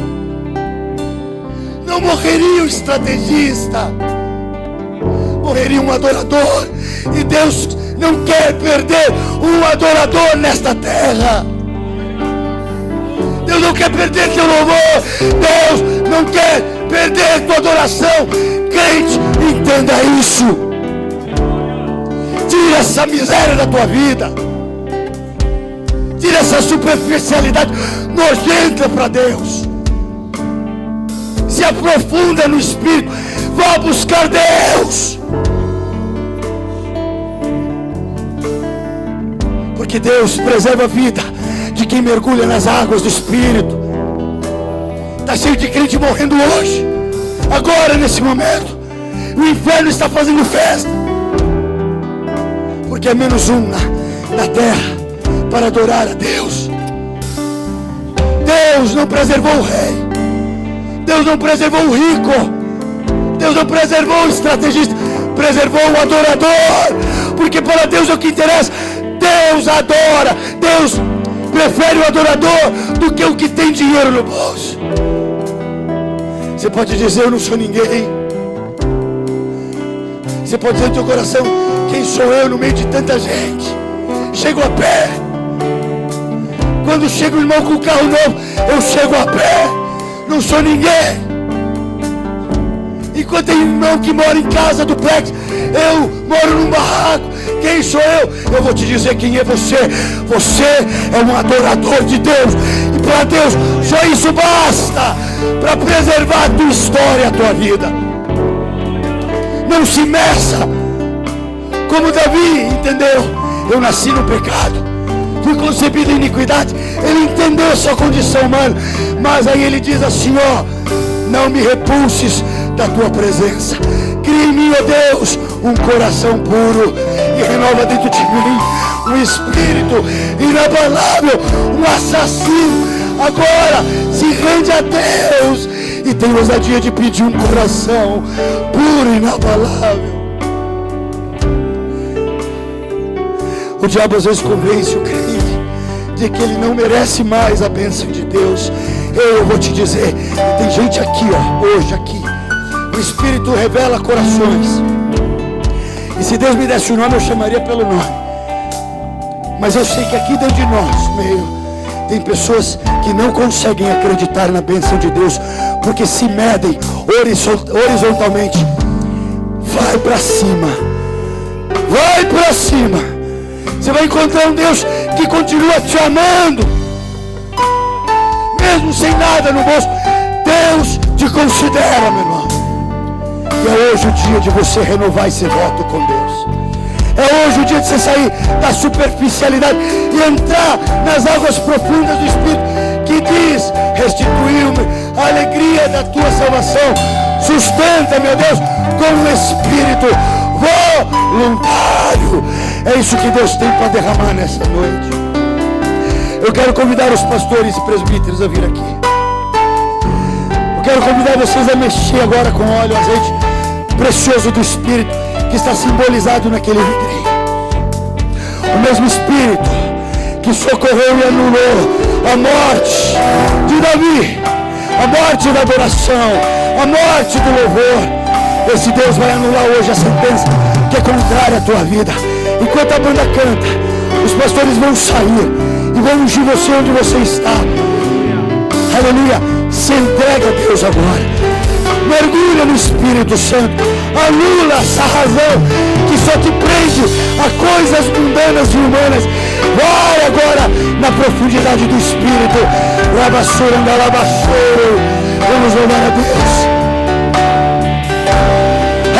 não morreria o estrategista, morreria um adorador. E Deus não quer perder um adorador nesta terra. Deus não quer perder teu louvor. Deus não quer perder tua adoração. Crente, entenda isso. Tira essa miséria da tua vida. Tira essa superficialidade nojenta para Deus. se aprofunda no Espírito. Vá buscar Deus. Porque Deus preserva a vida de quem mergulha nas águas do Espírito. Está cheio de crente morrendo hoje, agora, nesse momento. O inferno está fazendo festa, porque é menos um na terra para adorar a Deus. Deus não preservou o rei, Deus não preservou o rico, Deus não preservou o estrategista, preservou o adorador. Porque para Deus é o que interessa. Deus adora, Deus prefere o adorador do que o que tem dinheiro no bolso. Você pode dizer: eu não sou ninguém. Você pode dizer no teu coração: quem sou eu no meio de tanta gente? Chego a pé. Quando chega o irmão com o carro novo, eu chego a pé. Não sou ninguém. Enquanto tem irmão que mora em casa duplex, eu moro num barraco. Quem sou eu? Eu vou te dizer quem é você. Você é um adorador de Deus. E para Deus só isso basta para preservar a tua história, a tua vida. Não se meça como Davi entendeu. Eu nasci no pecado, fui concebido em iniquidade. Ele entendeu a sua condição humana. Mas aí ele diz assim: ó, não me repulses da tua presença. Cria em mim, ó Deus, um coração puro e renova dentro de mim um espírito inabalável. Um assassino agora se rende a Deus e tem ousadia de pedir um coração puro e inabalável. O diabo às vezes convence o crente de que ele não merece mais a bênção de Deus. Eu vou te dizer, tem gente aqui, ó, hoje aqui, o Espírito revela corações. E se Deus me desse o nome, eu chamaria pelo nome. Mas eu sei que aqui dentro de nós, meio, tem pessoas que não conseguem acreditar na bênção de Deus, porque se medem horizontalmente. Vai para cima. Vai para cima. Você vai encontrar um Deus que continua te amando, mesmo sem nada no bolso. Deus te considera, meu irmão. E é hoje o dia de você renovar esse voto com Deus. É hoje o dia de você sair da superficialidade e entrar nas águas profundas do Espírito, que diz: restituiu-me a alegria da tua salvação. Sustenta, meu Deus, com o Espírito voluntário. É isso que Deus tem para derramar nessa noite. Eu quero convidar os pastores e presbíteros a vir aqui. Eu quero convidar vocês a mexer agora com óleo, azeite precioso do Espírito, que está simbolizado naquele vidrinho. O mesmo Espírito que socorreu e anulou a morte de Davi, a morte da adoração, a morte do louvor. Esse Deus vai anular hoje a sentença que é contrária à tua vida. Enquanto a banda canta, os pastores vão sair e vão ungir você onde você está. Aleluia. Se entrega a Deus agora. Mergulha no Espírito Santo. Anula essa razão que só te prende a coisas mundanas e humanas. Vai agora na profundidade do Espírito. Labassuranda, labassuru. Vamos louvar a Deus.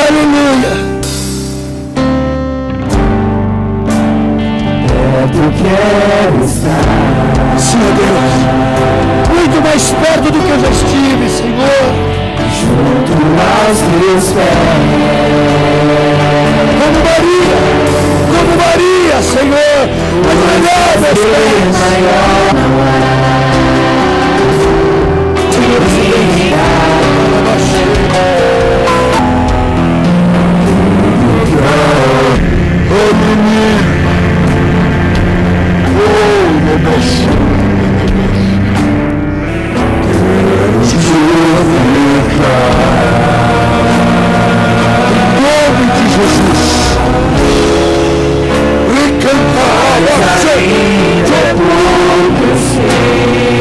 Aleluia. Eu quero estar, Senhor Deus, muito mais perto do que eu já estive, Senhor, junto aos teus pés, como Maria, Senhor, ajoelhada aos ainda por você.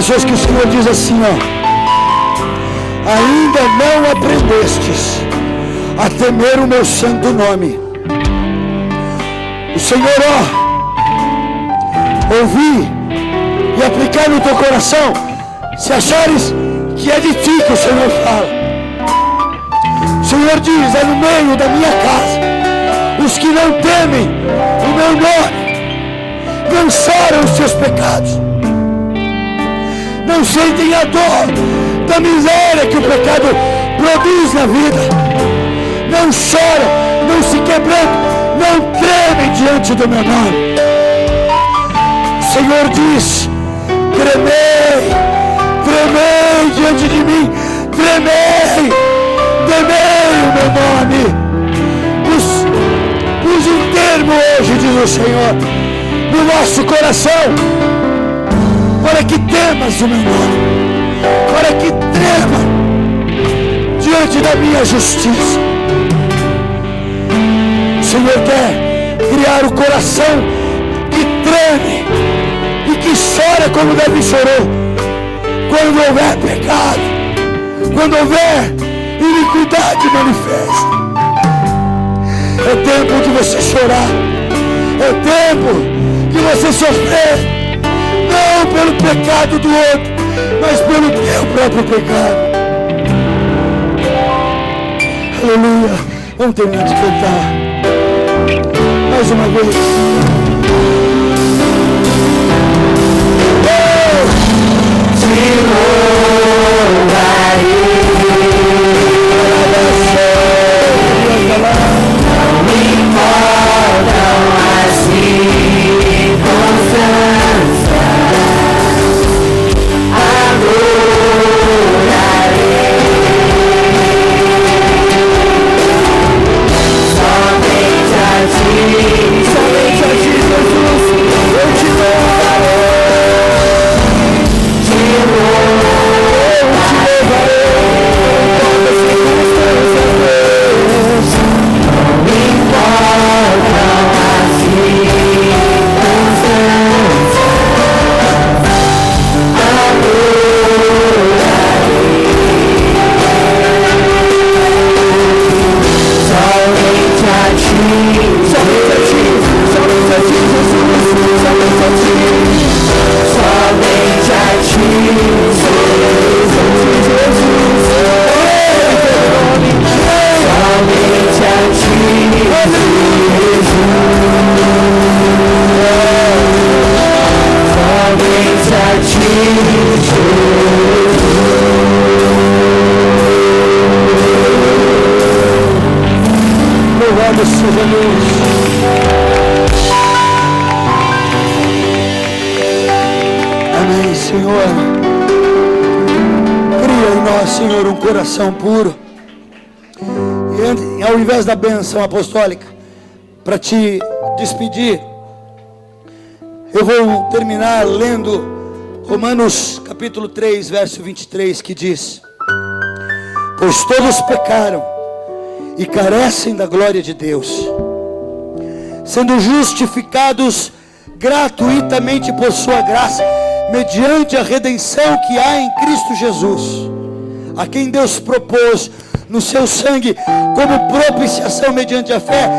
pessoas que o Senhor diz assim, ainda não aprendestes a temer o meu santo nome. O Senhor, ouvir e aplicar no teu coração, se achares que é de ti que o Senhor fala. O Senhor diz, é no meio da minha casa, os que não temem o meu nome, não choram os seus pecados, não sentem a dor da miséria que o pecado produz na vida, não choram, não se quebrantam, não tremem diante do meu nome. O Senhor diz, tremei, tremei diante de mim, tremei, temei o meu nome. Pus um termo hoje, diz o Senhor, no nosso coração, para que temas o meu nome, para que trema diante da minha justiça. O Senhor quer criar o coração que treme e que chora como Davi chorou, quando houver pecado, quando houver iniquidade manifesta. É tempo de você chorar, é tempo de você sofrer, não pelo pecado do outro, mas pelo teu próprio pecado. Aleluia. Vamos terminar de cantar mais uma vez. Amém, Senhor. Cria em nós, Senhor, um coração puro. E ao invés da bênção apostólica, para te despedir, eu vou terminar lendo Romanos capítulo 3, verso 23, que diz: pois todos pecaram e carecem da glória de Deus, sendo justificados gratuitamente por sua graça, mediante a redenção que há em Cristo Jesus, a quem Deus propôs no seu sangue como propiciação mediante a fé,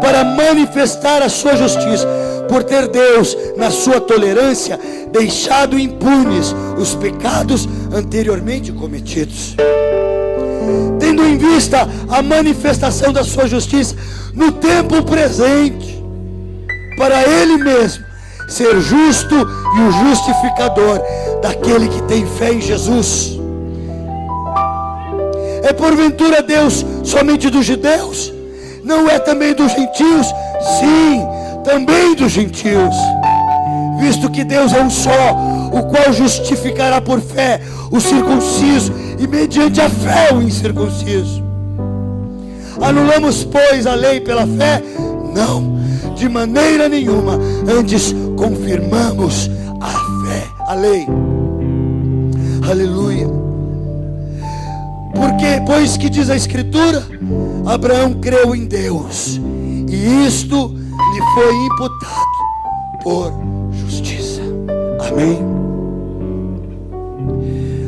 para manifestar a sua justiça, por ter Deus, na sua tolerância, deixado impunes os pecados anteriormente cometidos, tendo em vista a manifestação da sua justiça no tempo presente, para Ele mesmo ser justo e o justificador daquele que tem fé em Jesus. É porventura Deus somente dos judeus? Não é também dos gentios? Sim, também dos gentios, visto que Deus é um só, o qual justificará por fé o circunciso e mediante a fé o incircunciso. Anulamos, pois, a lei pela fé? Não, de maneira nenhuma. Antes confirmamos a fé, a lei. Aleluia. Porque, pois que diz a Escritura, Abraão creu em Deus, e isto lhe foi imputado por justiça. Amém.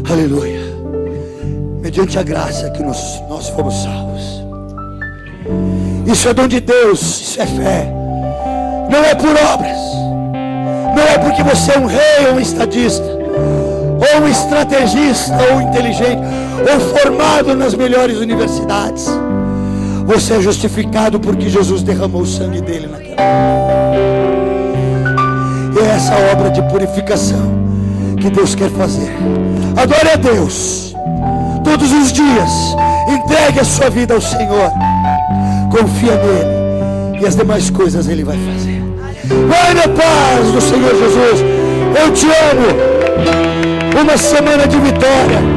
Aleluia. Mediante a graça que nós fomos salvos. Isso é dom de Deus, isso é fé. Não é por obras. Não é porque você é um rei ou um estadista, ou um estrategista, ou inteligente, ou formado nas melhores universidades. Você é justificado porque Jesus derramou o sangue dele naquela hora. E é essa obra de purificação que Deus quer fazer. Adore a Deus todos os dias. Entregue a sua vida ao Senhor. Confia nele, e as demais coisas ele vai fazer. Vai na paz do Senhor Jesus. Eu te amo. Uma semana de vitória.